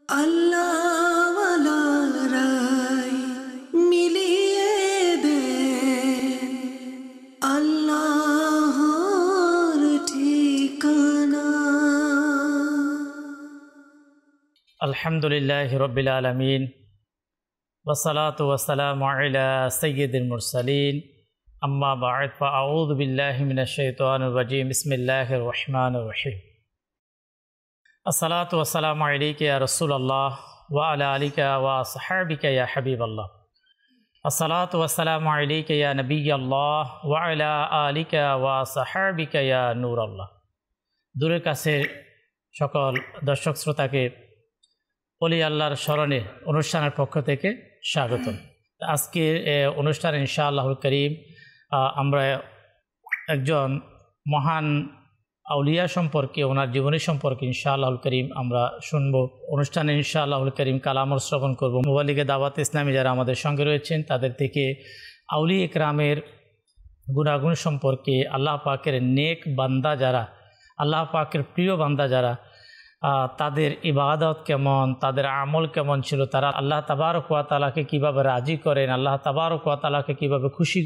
আল্লাহওয়ালারাই মিলিয়ে দেন আল্লাহর ঠিকানা। আলহামদুলিল্লাহি রাব্বিল আলামিন ওয়াসসালাতু ওয়াসসালামু আলা সাইয়্যিদিল মুরসালিন আম্মা বা'দ ফাআউযু বিল্লাহি মিনাশ শাইতানির রাজীম বিসমিল্লাহির রহমানির রহিম। আসসালাতু ওয়াসসালামু আলাইকা ইয়া রাসূলুল্লাহ ওয়া আলা আলিকা ওয়া আসহাবিকা ইয়া হাবিবাল্লাহ। আসসালাতু ওয়াসসালামু আলাইকা ইয়া নবিয়াল্লাহ ওয়া আলা আলিকা ওয়া আসহাবিকা ইয়া নূরাল্লাহ। দূরের কাছে সকল দর্শক শ্রোতাকে ওলি আল্লাহর স্মরণে অনুষ্ঠানের পক্ষ থেকে স্বাগতম। আজকের অনুষ্ঠানে ইনশাআল্লাহুল করিম আমরা একজন মহান আউলিয়া সম্পর্কে, ওনার জীবনী সম্পর্কে ইনশাআল্লাহুল করিম আমরা শুনবো। অনুষ্ঠানে ইনশাআল্লাহুল করিম কালামর শ্রবণ করব। মুবাল্লিগে দাওয়াত ইসলামী যারা আমাদের সঙ্গে রয়েছেন তাদের থেকে আউলিয়া ইকরামের গুণাগুণ সম্পর্কে, আল্লাহ পাকের নেক বান্দা যারা, আল্লাহ পাকের প্রিয় বান্দা যারা, তাদের ইবাদত কেমন, তাদের আমল কেমন ছিল, তারা আল্লাহ তাবারক ওয়া তাআলাকে কীভাবে রাজি করেন, আল্লাহ তাবারক ওয়া তাআলাকে কীভাবে খুশি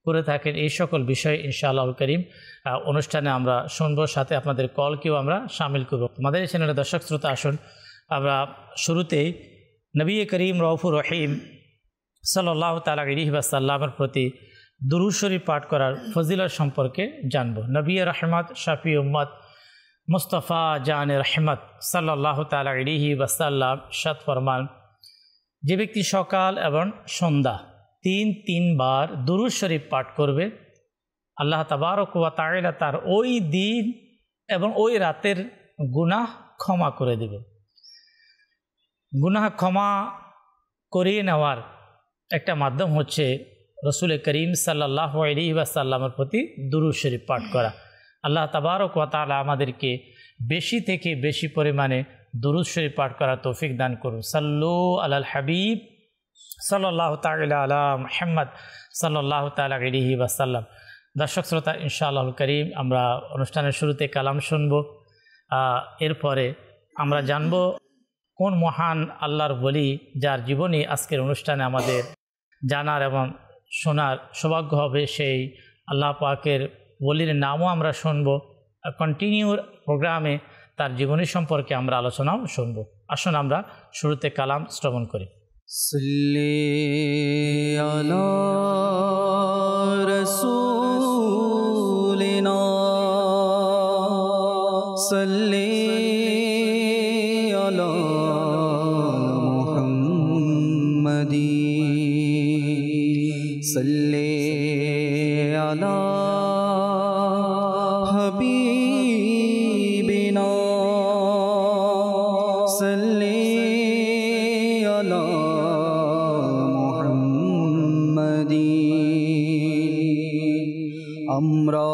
করে থাকেন, এই সকল বিষয় ইনশাআল্লাহুল করিম অনুষ্ঠানে আমরা শুনবো। সাথে আপনাদের কলকেও আমরা শামিল করব। আমাদের এই চ্যানেলের দর্শক শ্রোতা, আসুন আমরা শুরুতেই নবী করিম রউফুর রহিম সাল্লাল্লাহু তাআলা আলাইহি ওয়াসাল্লামের প্রতি দুরূদ শরীফ পাঠ করার ফজিলত সম্পর্কে জানব। নবী রহমত শফি উম্মত মুস্তফা জান রহমত সাল্লাল্লাহু তাআলা আলাইহি ওয়াসাল্লাম ইরশাদ ফরমান, যে ব্যক্তি সকাল এবং সন্ধ্যা তিন বার দুরূদ শরীফ পাঠ করবে, আল্লাহ তাবারক ওয়া তাআলা তার ওই দিন এবং ওই রাতের গুনাহ ক্ষমা করে দেবে। গুনাহ ক্ষমা করিয়ে নেওয়ার একটা মাধ্যম হচ্ছে রসুল করিম সাল্লাল্লাহু আলাইহি ওয়াসাল্লামের প্রতি দুরূদ শরীফ পাঠ করা। আল্লাহ তাবারক ওয়া তাআলা আমাদেরকে বেশি থেকে বেশি পরিমাণে দুরূদ শরীফ পাঠ করার তৌফিক দান করুন। সাল্লু আলাল হাবিব সাল্লাল্লাহু তাআলা আলা মুহাম্মদ সাল্লাল্লাহু তাআলা আলাইহি ওয়াসাল্লাম। দর্শক শ্রোতা, ইনশাআল্লাহুল করিম আমরা অনুষ্ঠানের শুরুতে কালাম শুনব। এরপরে আমরা জানব কোন মহান আল্লাহর ওলি যার জীবনী আজকের অনুষ্ঠানে আমাদের জানার এবং শোনার সৌভাগ্য হবে, সেই আল্লাহ পাকের ওলির নামও আমরা শুনব। কন্টিনিউ প্রোগ্রামে তার জীবনী সম্পর্কে আমরা আলোচনাও শুনব। আসুন আমরা শুরুতে কালাম শ্রবণ করি। সাল্লি আলা রাসূলিনা সাল্লি আলা মুহাম্মাদি সাল্লি আলা হাবিবিনা সাল্লি আলা মুহাম্মাদি। আমরা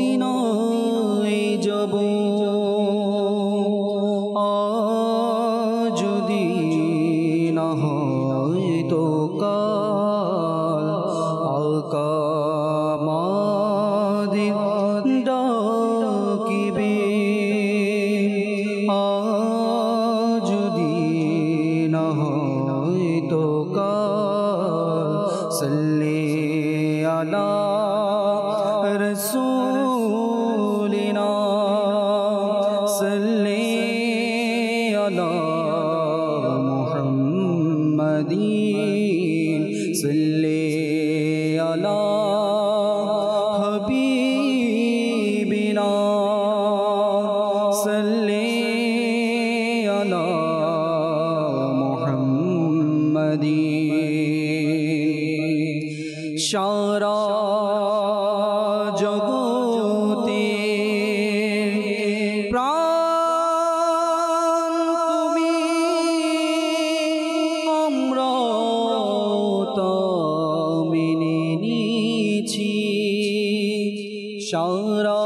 মদিনায় যাব আজ যদি না হয় তো কাল, আকা আমাদের ডাকিবে আজ যদি না হয় তো কাল। সাল্লি আলা রাসূলিনা সাল্লি আলা মুহাম্মাদিন সাল্লি আলা হাবিবিনা সাল্লি আলা মুহাম্মাদিন। সারা জগতে প্রাণ তুমি, আমরা তা মেনে নিয়েছি। সারা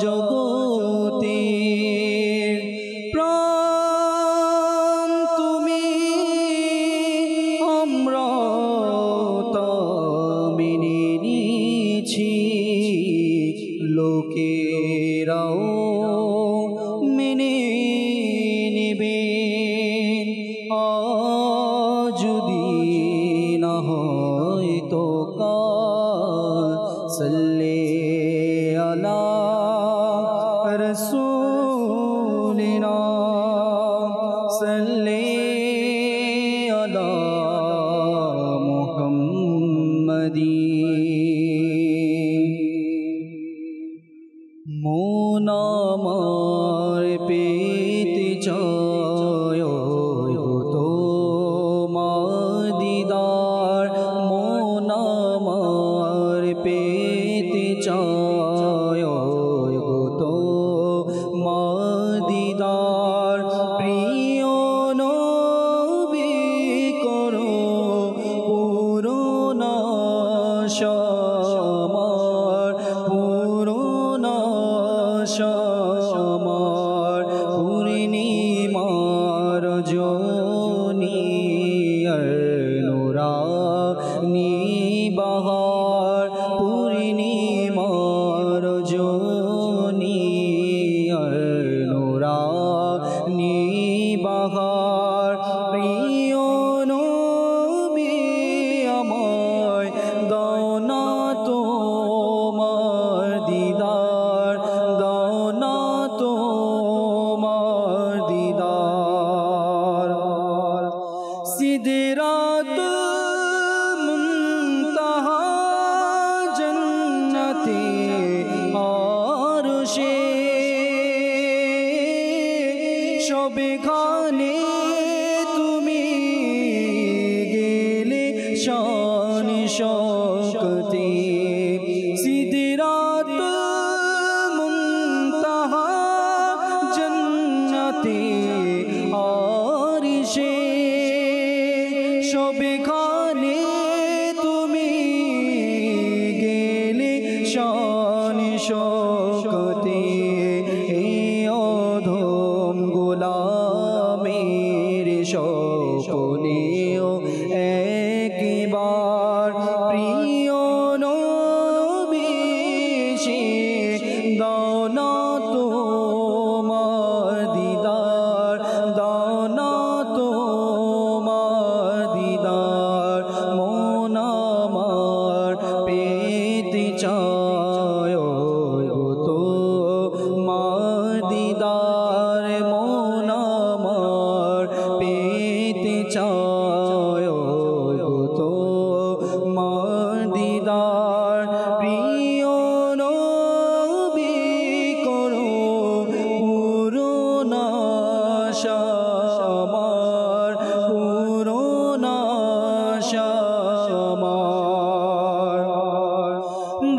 জগতে रसूलिना सल्ली अला मुहम्मदी মন আমার পেতে চায় গো তোমার দিদার মন আমার পেতে চায় গো তোমার দিদার প্রিয় নবী করো পুরোনা আমার পুরোনা আমার পূর্ণিমার জনিয়ার নুরানি বাহার পূর্ণিমার জনিয়ার নুরানি বাহার প্রিয় নবী আমায় দাও না তোমার দিদার দাও না তোমার দিদার সিদরাতুল মুনতাহা জান্নাতে আরশে সবখানে তুমি গেলে শান শওকতে সিদরাতুল মুনতাহা জান্নাতে আরশে সবখানে তুমি গেলে শান শওকতে এই অধম গোলামের স্বপ্নেও একবার প্রিয় নবী সে দাও না তোমার দিদার দাও না তোমার দিদার মন আমার পেতে চায় গো তোমার দিদার মন আমার পেতে চায় গো তোমার দিদার প্রিয় নবী করো পুরোনা আমার পুরোনা আমার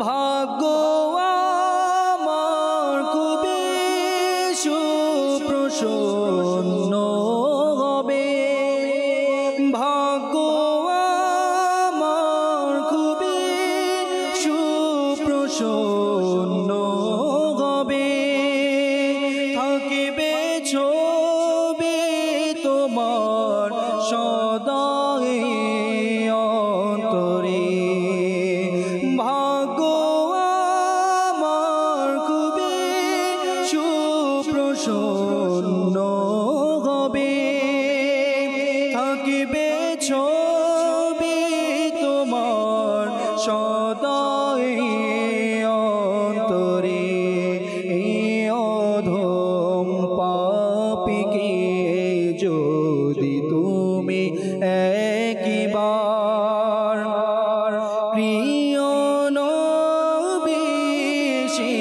ভাগ্য আমার খুবই সুপ্রসন্ন হবে ভাগ্য আমার খুবই সুপ্রসন্ন হবে থাকিবে ছবি তোমার সদাই অন্তরে ভাগ্য আমার খুবই সুপ্রসন্ন হবে থাকিবে ছবি তোমার সদাই অন্তরে এই অধম পাপীকে যদি তুমি একবার প্রিয় নবী সে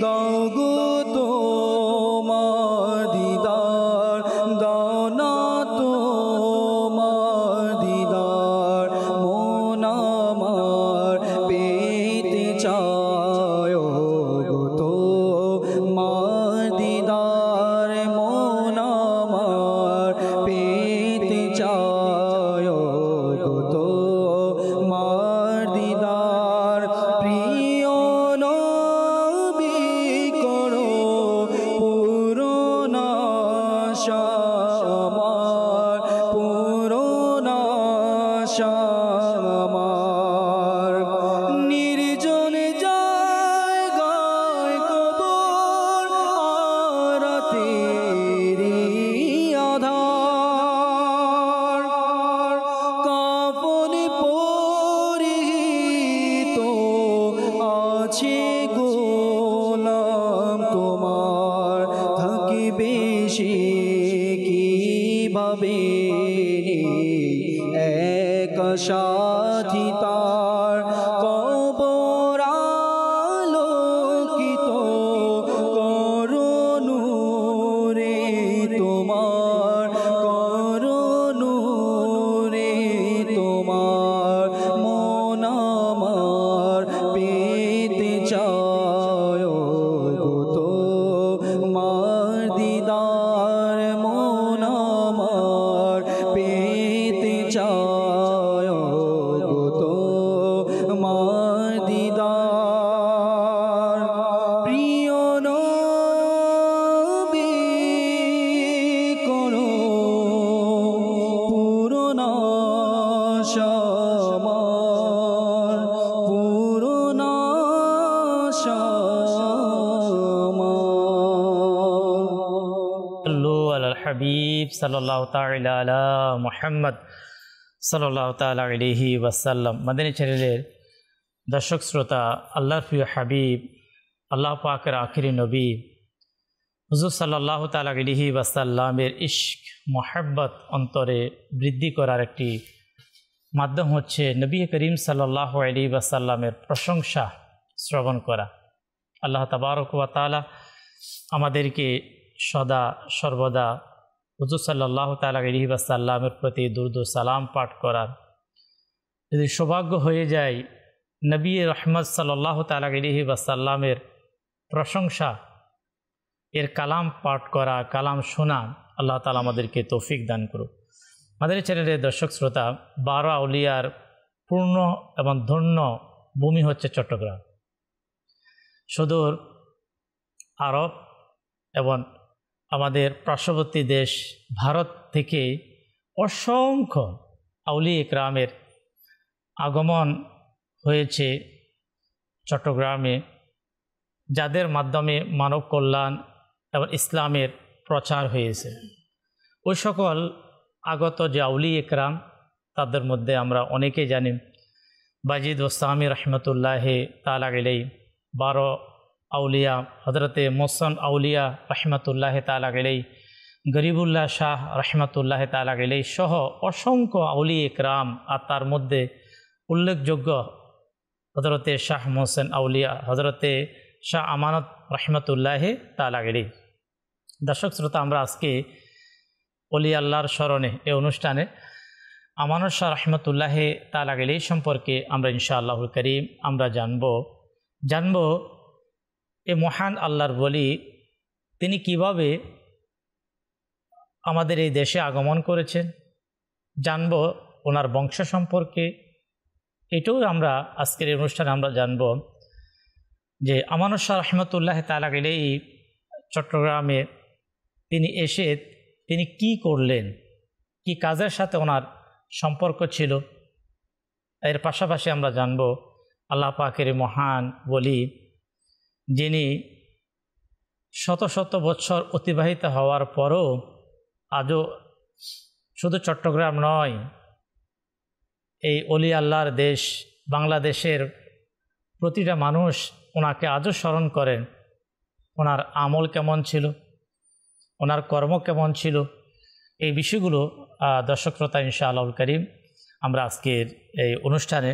দাও গো তোমার দিদার দাও না তোমার দিদার মন আমার পেতে চায় গো তোমার দিদার সাথী তার কবর আলোকিত করো নূরে তোমার, করো নূরে তোমার। মন আমার পেতে চায় গো তোমার দিদার, মন আমার পেতে চায় গো তোমার দিদার। প্রিয় নবী করো পূরণ আমার, পূরণ সাল্লু আলাল হাবিব সাল্লাল্লাহু তাআলা আলা মুহাম্মদ সাল্লাল্লাহু তাআলা আলাইহি ওয়াসাল্লাম। মাদানী চ্যানেলের দর্শক শ্রোতা, আল্লাহর প্রিয় হাবিব, আল্লাহ পাকের আখিরি নবী হুজুর সাল্লাল্লাহু তাআলা আলাইহি ওয়াসাল্লামের ইশক মোহাব্বত অন্তরে বৃদ্ধি করার একটি মাধ্যম হচ্ছে নবী করিম সাল্লাল্লাহু আলাইহি ওয়াসাল্লামের প্রশংসা শ্রবণ করা। আল্লাহ তাবারক ওয়া তাআলা আমাদেরকে সদা সর্বদা হুজুর সাল্লাল্লাহু তাআলা আলাইহি ওয়াসাল্লামের প্রতি দুরূদ ও সালাম পাঠ করার যদি সৌভাগ্য হয়ে যায়, নবী রহমত সাল্লাল্লাহু তাআলা আলাইহি ওয়াসাল্লামের প্রশংসা এর কালাম পাঠ করা, কালাম শোনা, আল্লাহ তাআলা আমাদেরকে তৌফিক দান করুক। আমাদের চ্যানেলের দর্শক শ্রোতা, 12 আউলিয়ার পূর্ণ এবং ধন্য ভূমি হচ্ছে চট্টগ্রাম। সুদূর আরব এবং আমাদের পার্শ্ববর্তী দেশ ভারত থেকে অসংখ্য আউলিয়া ইকরামের আগমন হয়েছে চট্টগ্রামে, যাদের মাধ্যমে মানব কল্যাণ এবং ইসলামের প্রচার হয়েছে। ওই সকল আগত যে আউলিয়া ইকরাম, তাদের মধ্যে আমরা অনেকেই জানি বাজিদ ওস্তামি রহমতুল্লাহ তাআলা আলাইহি, 12 আউলিয়া হজরতে মোহসেন আউলিয়া রহমতুল্লাহ তাআলা আলাইহি, গরিবুল্লাহ শাহ রহমতুল্লাহ তাআলা আলাইহি সহ অসংখ্য আউলিয়া ইকরাম। আর তার মধ্যে উল্লেখযোগ্য হজরতে শাহ মোহসেন আউলিয়া, হজরতে শাহ আমানত রহমতুল্লাহ তাআলা আলাইহি। দর্শক শ্রোতা, আমরা আজকে অলি আল্লাহর স্মরণে এই অনুষ্ঠানে আমানত শাহ রহমতুল্লাহ তাআলা আলাইহি সম্পর্কে আমরা ইনশাআল্লাহুল কারীম আমরা জানব এ মহান আল্লাহর বলি তিনি কিভাবে আমাদের এই দেশে আগমন করেছেন, জানব ওনার বংশ সম্পর্কে। এটাও আমরা আজকের এই অনুষ্ঠানে আমরা জানব যে আমানত শাহ রহমতুল্লাহ তাআলা আলাইহি চট্টগ্রামে তিনি এসে তিনি কি করলেন, কি কাজের সাথে ওনার সম্পর্ক ছিল। এর পাশাপাশি আমরা জানব আল্লাহ পাকের মহান বলি যিনি শত শত বছর অতিবাহিত হওয়ার পরও আজও শুধু চট্টগ্রাম নয়, এই অলি আল্লাহর দেশ বাংলাদেশের প্রতিটা মানুষ ওনাকে আজও স্মরণ করেন। ওনার আমল কেমন ছিল, ওনার কর্ম কেমন ছিল, এই বিষয়গুলো দর্শক শ্রোতা ইনশাআল্লাহুল কারীম আমরা আজকের এই অনুষ্ঠানে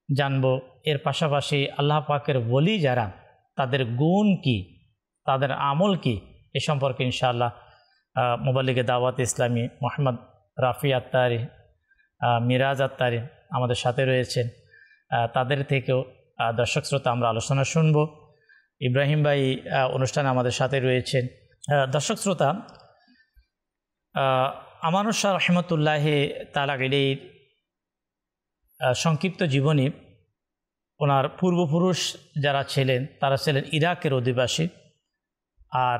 জানব। এর পাশাপাশি আল্লাহ পাকের ওলি যারা, তাদের গুণ কি, তাদের আমল কি, এ সম্পর্কে ইনশাআল্লাহ মুবাল্লিগে দাওয়াত ইসলামী মোহাম্মদ রাফি আত্তারি, মিরাজ আত্তারি আমাদের সাথে রয়েছেন। তাদের থেকেও দর্শক শ্রোতা আমরা আলোচনা শুনব। ইব্রাহিম ভাই অনুষ্ঠানে আমাদের সাথে রয়েছেন। দর্শক শ্রোতা, আমানত শাহ রহমতুল্লাহ তাআলা আলাইহির সংক্ষিপ্ত জীবনী, ওনার পূর্বপুরুষ যারা ছিলেন তারা ছিলেন ইরাকের অধিবাসী। আর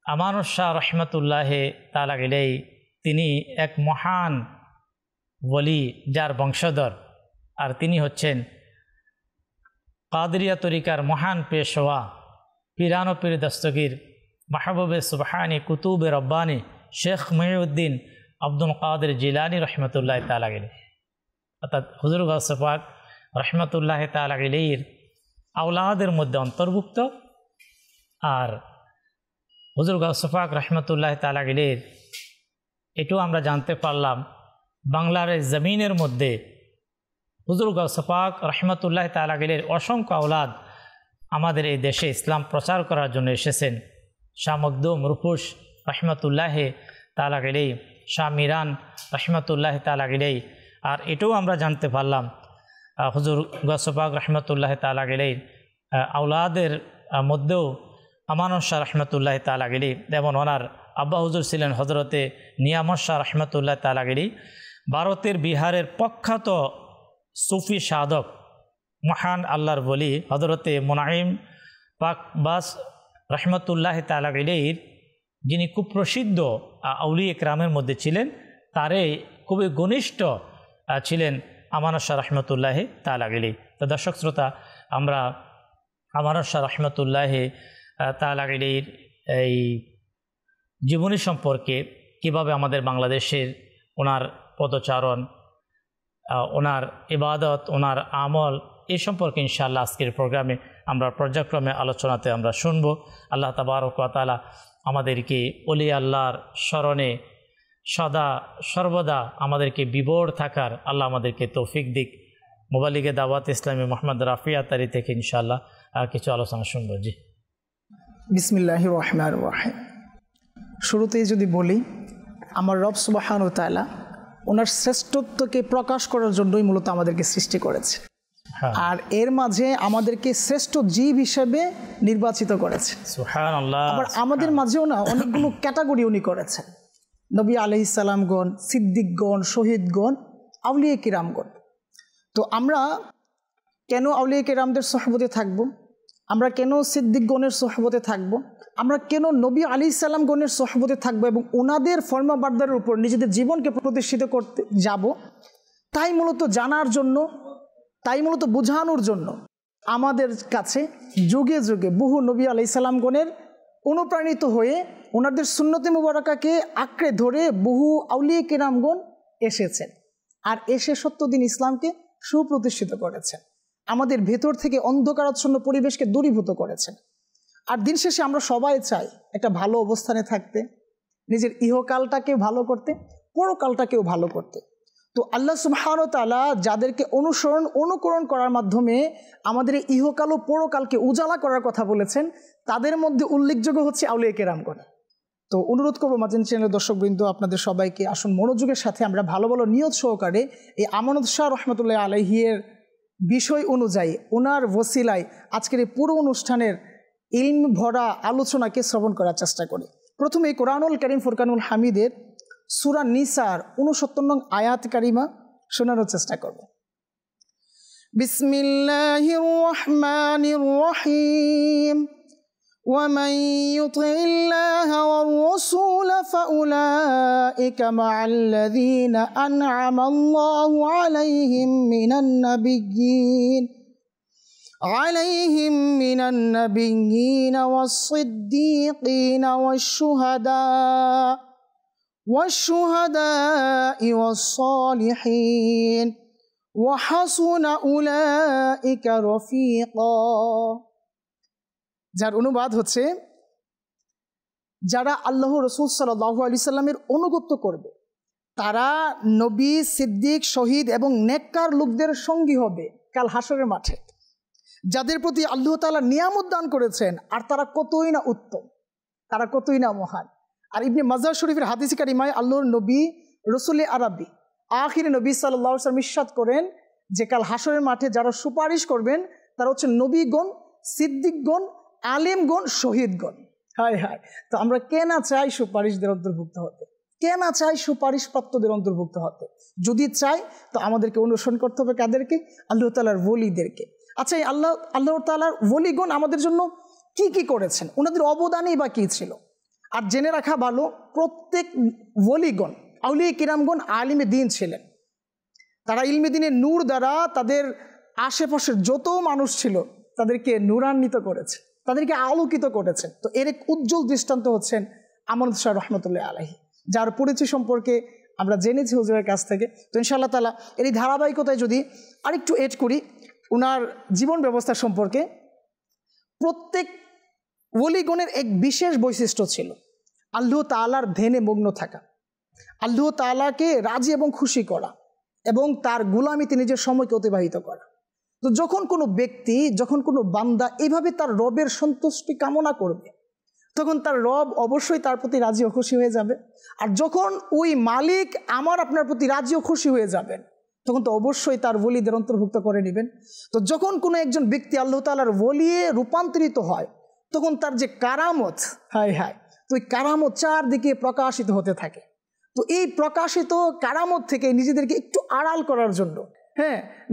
আমানত শাহ রহমতুল্লাহ তাআলা আলাইহি তিনি এক মহান ওলি, যার বংশধর। আর তিনি হচ্ছেন কাদরিয়া তরিকার মহান পেশওয়া, পীরানো পীর দস্তগীর মাহবুবে সুবহানি কুতুবে রব্বানি শেখ মুহিউদ্দিন আব্দুল কাদের জিলানী রহমতুল্লাহ তাআলা আলাইহি, অর্থাৎ হুজুর গাউস পাক রহমতুল্লাহ তাআলা আলাইহির আওলাদের মধ্যে অন্তর্ভুক্ত। আর হুজুর গাউস পাক রহমতুল্লাহ তাআলা আলাইহির এটাও আমরা জানতে পারলাম বাংলার জমিনের মধ্যে হুজুর গাউস পাক রহমতুল্লাহ তাআলা আলাইহির অসংখ্য আওলাদ আমাদের এই দেশে ইসলাম প্রচার করার জন্য এসেছেন। শাহ মখদুম রুফুস রহমতুল্লাহ তাআলা আলাইহি, শাহ মিরান রহমতুল্লাহ তাআলা আলাইহি। আর এটাও আমরা জানতে পারলাম হুজুর গাউস পাক রহমতুল্লাহ তাআলা আলাইহির আওলাদের মধ্যেও আমানত শাহ রহমতুল্লাহ তাআলা আলাইহি, যেমন ওনার আব্বা হুজুর ছিলেন হজরতে নিয়ামত শাহ রহমতুল্লাহ তাআলা আলাইহি, ভারতের বিহারের প্রখ্যাত সুফি সাধক মহান আল্লাহর বলি হজরতে মুনাইম পাকবাস রহমতুল্লাহ তাআলা আলাইহির, যিনি খুব প্রসিদ্ধ আউলিয়া কেরামের মধ্যে ছিলেন, তারে খুবই ঘনিষ্ঠ ছিলেন আমানত শাহ রহমতুল্লাহ তাআলা আলাইহি। তো দর্শক শ্রোতা, আমরা আমানত শাহ রহমতুল্লাহ তাআলা আলাইহির এই জীবনী সম্পর্কে, কিভাবে আমাদের বাংলাদেশের ওনার পদচারণ, ওনার ইবাদত, ওনার আমল, এই সম্পর্কে ইনশাআল্লাহ আজকের প্রোগ্রামে আমরা পর্যায়ক্রমে আলোচনাতে আমরা শুনব। আল্লাহ তাবারক ওয়া তাআলা আমাদেরকে ওলি আল্লাহর স্মরণে সদা সর্বদা আমাদেরকে বিভোর থাকার আল্লাহ আমাদেরকে তৌফিক দিক। মুবাল্লিগে দাওয়াত ইসলামী মোহাম্মদ রাফি আতারি থেকে ইনশাআল্লাহ কিছু আলোচনা শুনব। জি, বিসমিল্লাহির রহমানির রহিম। শুরুতেই যদি বলি, আমার রব সুবহানাহু ওয়া তাআলা ওনার শ্রেষ্ঠত্বকে প্রকাশ করার জন্যই মূলত আমাদেরকে সৃষ্টি করেছে, আর এর মাঝে আমাদেরকে শ্রেষ্ঠ জীব হিসেবে নির্বাচিত করেছে। সুবহানাল্লাহ। আবার আমাদের মাঝেও না অনেকগুলো ক্যাটাগরি উনি করেছেন। নবী আলাইহিস সালামগণ, সিদ্দিকগণ, শহীদগণ, আউলিয়া কিরামগণ। তো আমরা কেন আউলিয়া কিরামদের সোহবতে থাকব? আমরা কেন সিদ্দিকগণের সোহবতে থাকব? আমরা কেন নবী আলাইহিস সালামগণের সোহবতে থাকব এবং ওনাদের ফরমাবারদারের উপর নিজেদের জীবনকে প্রতিষ্ঠিত করতে যাব? তাই মূলত জানার জন্য, তাই মূলত বোঝানোর জন্য আমাদের কাছে যুগে যুগে বহু নবী আলাইহিস সালামগণের অনুপ্রাণিত হয়ে ওনাদের সুন্নতে মুবারাকাকে আঁকড়ে ধরে বহু আউলিয়া কিরামগণ এসেছেন, আর এসে সত্যদিন ইসলামকে সুপ্রতিষ্ঠিত করেছেন, আমাদের ভেতর থেকে অন্ধকারাচ্ছন্ন পরিবেশকে দূরীভূত করেছেন। আর দিন শেষে আমরা সবাই চাই একটা ভালো অবস্থানে থাকতে, নিজের ইহকালটাকে ভালো করতে, পরকালটাকেও ভালো করতে। তো আল্লাহ সুবহানাহু ওয়া তাআলা যাদেরকে অনুকরণ করার মাধ্যমে আমাদের ইহকাল ও পরকালকে উজালা করার কথা বলেছেন, তাদের মধ্যে উল্লেখযোগ্য হচ্ছে আউলিয়া কেরামগণ। তো অনুরোধ করবো মাজিন চ্যানেলের দর্শকবৃন্দ, আপনাদের সবাইকে আসুন মনোযোগের সাথে আমরা ভালো ভালো নিয়ত সহকারে এই আমানত শাহ রহমতুল্লাহ আলাইহির বিষয় অনুযায়ী, ওনার ওসিলায় আজকের এই পুরো অনুষ্ঠানের ইলম ভরা আলোচনাকে শ্রবণ করার চেষ্টা করি। প্রথমে কোরআনুল কারীম ফুরকানুল হামিদের সূরা নিসার 69 নং আয়াত কারিমা শোনানোর চেষ্টা করব। বিসমিল্লাহির রহমানির রহিম। ومن يطع الله والرسول فأولئك مع الذين أنعم الله عليهم من النبيين والصديقين والشهداء والصالحين وحسن أولئك رفيقا। যার অনুবাদ হচ্ছে, যারা আল্লাহ রাসূল সাল্লাল্লাহু আলাইহি সাল্লামের অনুগত্য করবে তারা নবী, সিদ্দিক, শহীদ এবং নেককার লোকদের সঙ্গী হবে কাল হাসরের মাঠে, যাদের প্রতি আল্লাহ তাআলা নিয়ামত দান করেছেন, আর তারা কতই না উত্তম, তারা কতই না মহান। আর ইবনে মাজাহ শরীফের হাদিস কারিমায় আল্লাহর নবী রসুল আরবি আখির নবী সাল্লাল্লাহু আলাইহি ওয়াসাল্লাম ইরশাদ করেন যে কাল হাসরের মাঠে যারা সুপারিশ করবেন তারা হচ্ছে নবীগণ, সিদ্দিকগণ, আলেমগণ, শহীদগণ। হায় হায়, তো আমরা কে না চাই সুপারিশদের অন্তর্ভুক্ত হতে, কে না চাই সুপারিশপ্রাপ্তদের অন্তর্ভুক্ত হতে? যদি চাই তো আমাদেরকে অনুসরণ করতে হবে কাদেরকে? আল্লাহ তাআলার ওলিদেরকে। আচ্ছা, এই আল্লাহ তাআলার ওলিগণ আমাদের জন্য কি কি করেছেন, ওনাদের অবদানই বা কী ছিল? আর জেনে রাখা ভালো, প্রত্যেক ওলিগণ, আউলিয়া কিরামগণ আলিমে দিন ছিলেন। তারা ইলমে দিনের নূর দ্বারা তাদের আশেপাশের যত মানুষ ছিল তাদেরকে নূরান্বিত করেছে, তাদেরকে আলোকিত করেছেন। তো এর এক উজ্জ্বল দৃষ্টান্ত হচ্ছেন আমানত শাহ রহমতুল্লাহ আলাইহি, যার পরিচয় সম্পর্কে আমরা জেনেছি হুজুরের কাছ থেকে। তো ইনশাআল্লাহ তাআলা এর এই ধারাবাহিকতায় যদি আরেকটু এড করি ওনার জীবন ব্যবস্থা সম্পর্কে, প্রত্যেক ওলিগণের এক বিশেষ বৈশিষ্ট্য ছিল আল্লাহ তাআলার ধ্যানে মগ্ন থাকা। আল্লাহ তাআলাকে রাজি এবং খুশি করা এবং তার গোলামিতে নিজের সময়কে অতিবাহিত করা। তো যখন কোনো ব্যক্তি, যখন কোনো বান্দা এইভাবে তার রবের সন্তুষ্টি কামনা করবে, তখন তার রব অবশ্যই তার প্রতি রাজি ও খুশি হয়ে যাবে। আর যখন ওই মালিক আমার আপনার প্রতি রাজি ও খুশি হয়ে যাবেন, তখন তো অবশ্যই তার ওলিদের অন্তর্ভুক্ত করে নেবেন। তো যখন কোনো একজন ব্যক্তি আল্লাহ তাআলার ওলিয়ে রূপান্তরিত হয়, তখন তার যে কারামত, হায় হায়, তো ওই কারামত চারদিকে প্রকাশিত হতে থাকে। তো এই প্রকাশিত কারামত থেকে নিজেদেরকে একটু আড়াল করার জন্য,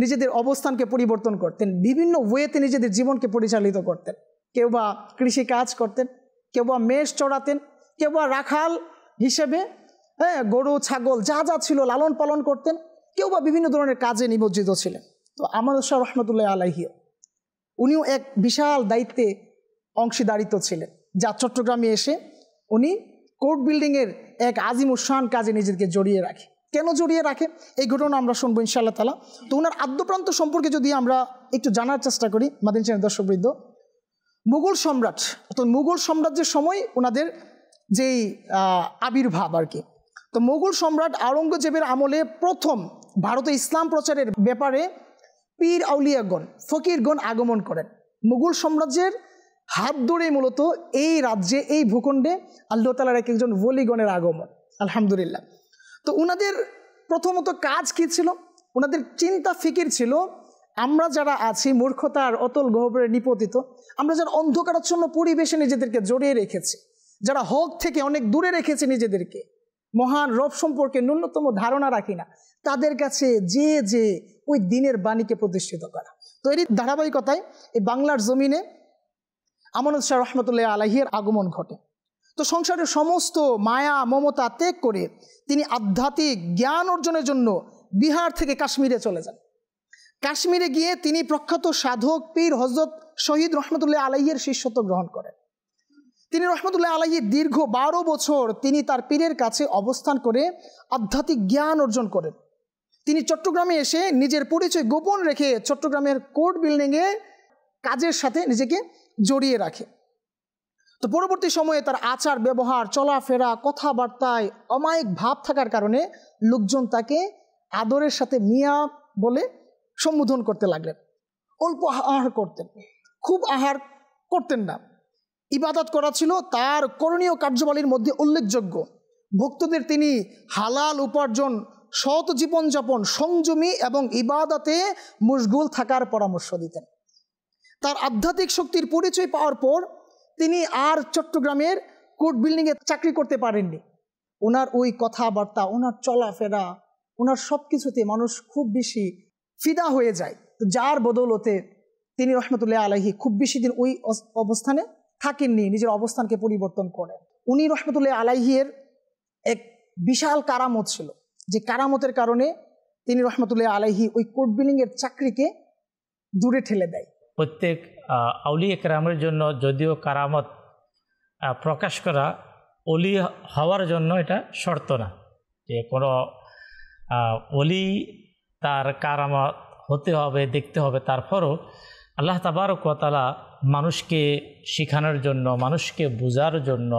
নিজেদের অবস্থানকে পরিবর্তন করতেন, বিভিন্ন ওয়েতে নিজেদের জীবনকে পরিচালিত করতেন। কেউ বা কৃষি কাজ করতেন, কেউ বা মেষ চড়াতেন, কেউ বা রাখাল হিসেবে গরু ছাগল যা যা ছিল লালন পালন করতেন, কেউ বা বিভিন্ন ধরনের কাজে নিমজ্জিত ছিলেন। তো আমানত শাহ রহমতুল্লাহ আলাইহি উনিও এক বিশাল দায়িত্বে অংশীদারিত্ব ছিলেন, যা চট্টগ্রামে এসে উনি কোর্ট বিল্ডিংয়ের এক আজিমুশান কাজে নিজেকে জড়িয়ে রাখে। কেন জড়িয়ে রাখে এই ঘটনা আমরা শুনবো ইনশাআল্লাহ তাআলা। তো ওনার আদ্যপ্রান্ত সম্পর্কে যদি আমরা একটু জানার চেষ্টা করি, মাদানী চ্যানেল দর্শকবৃন্দ, মুঘল সম্রাট অর্থাৎ মুঘল সাম্রাজ্যের সময় ওনাদের যেই আবির্ভাব আর কি। তো মুঘল সম্রাট আওরঙ্গজেবের আমলে প্রথম ভারতে ইসলাম প্রচারের ব্যাপারে পীর আউলিয়াগণ, ফকিরগণ আগমন করেন। মুঘল সাম্রাজ্যের হাত ধরে মূলত এই রাজ্যে, এই ভূখণ্ডে আল্লাহ তাআলার এক একজন ওলিগণের আগমন, আলহামদুলিল্লাহ। তো ওনাদের প্রথমত কাজ কি ছিল? ওনাদের চিন্তা ফিকির ছিল, আমরা যারা আছি মূর্খতার অতল গহ্বরে নিপতিত, আমরা যারা অন্ধকারাচ্ছন্ন পরিবেশে নিজেদেরকে জড়িয়ে রেখেছি, যারা হক থেকে অনেক দূরে রেখেছি নিজেদেরকে, মহান রব সম্পর্কে ন্যূনতম ধারণা রাখি না, তাদের কাছে যে ওই দিনের বাণীকে প্রতিষ্ঠিত করা। তো এরই ধারাবাহিকতায় এই বাংলার জমিনে আমানত শাহ রহমতুল্লাহ আলাইহির আগমন ঘটে। তো সংসারের সমস্ত মায়া মমতা ত্যাগ করে তিনি আধ্যাত্মিক জ্ঞান অর্জনের জন্য বিহার থেকে কাশ্মীরে চলে যান। কাশ্মীরে গিয়ে তিনি প্রখ্যাত সাধক পীর হযরত শহীদ রহমতুল্লাহ আলাইহির শিষ্যত্ব গ্রহণ করেন। তিনি রহমতুল্লাহ আলাইহি দীর্ঘ 12 বছর তিনি তার পীরের কাছে অবস্থান করে আধ্যাত্মিক জ্ঞান অর্জন করেন। তিনি চট্টগ্রামে এসে নিজের পরিচয় গোপন রেখে চট্টগ্রামের কোর্ট বিল্ডিংয়ে কাজের সাথে নিজেকে জড়িয়ে রাখে। তো পরবর্তী সময়ে তার আচার ব্যবহার, চলাফেরা, কথাবার্তায় অমায়িক ভাব থাকার কারণে লোকজন তাকে আদরের সাথে মিয়া বলে সম্বোধন করতে লাগলেন। অল্প আহার করতেন, খুব আহার করতেন না। ইবাদত করা ছিল তার করণীয় কার্যাবলীর মধ্যে উল্লেখযোগ্য। ভক্তদের তিনি হালাল উপার্জন, সৎ জীবনযাপন, সংযমী এবং ইবাদতে মশগুল থাকার পরামর্শ দিতেন। তার আধ্যাত্মিক শক্তির পরিচয় পাওয়ার পর তিনি আর চট্টগ্রামের কোর্ট বিল্ডিংয়ে চাকরি করতে পারেননি। ওনার ওই কথাবার্তা, ওনার চলাফেরা, ওনার সব কিছুতে মানুষ খুব বেশি ফিদা হয়ে যায়। তো যার বদৌলতে তিনি রহমতুল্লাহ আলাইহি খুব বেশি দিন ওই অবস্থানে থাকেননি, নিজের অবস্থানকে পরিবর্তন করেন। উনি রহমতুল্লাহ আলাইহির এক বিশাল কারামত ছিল, যে কারামতের কারণে তিনি রহমতুল্লাহ আলাইহি ওই কোর্ট বিল্ডিংয়ের চাকরিকে দূরে ঠেলে দেয়। প্রত্যেক আউলিয়া কেরামের জন্য যদিও কারামত প্রকাশ করা অলি হওয়ার জন্য এটা শর্ত না, যে কোনো অলি তার কারামত হতে হবে, দেখতে হবে। তারপরও আল্লাহ তাবারক ওয়া তাআলা মানুষকে শেখানোর জন্য, মানুষকে বোঝার জন্য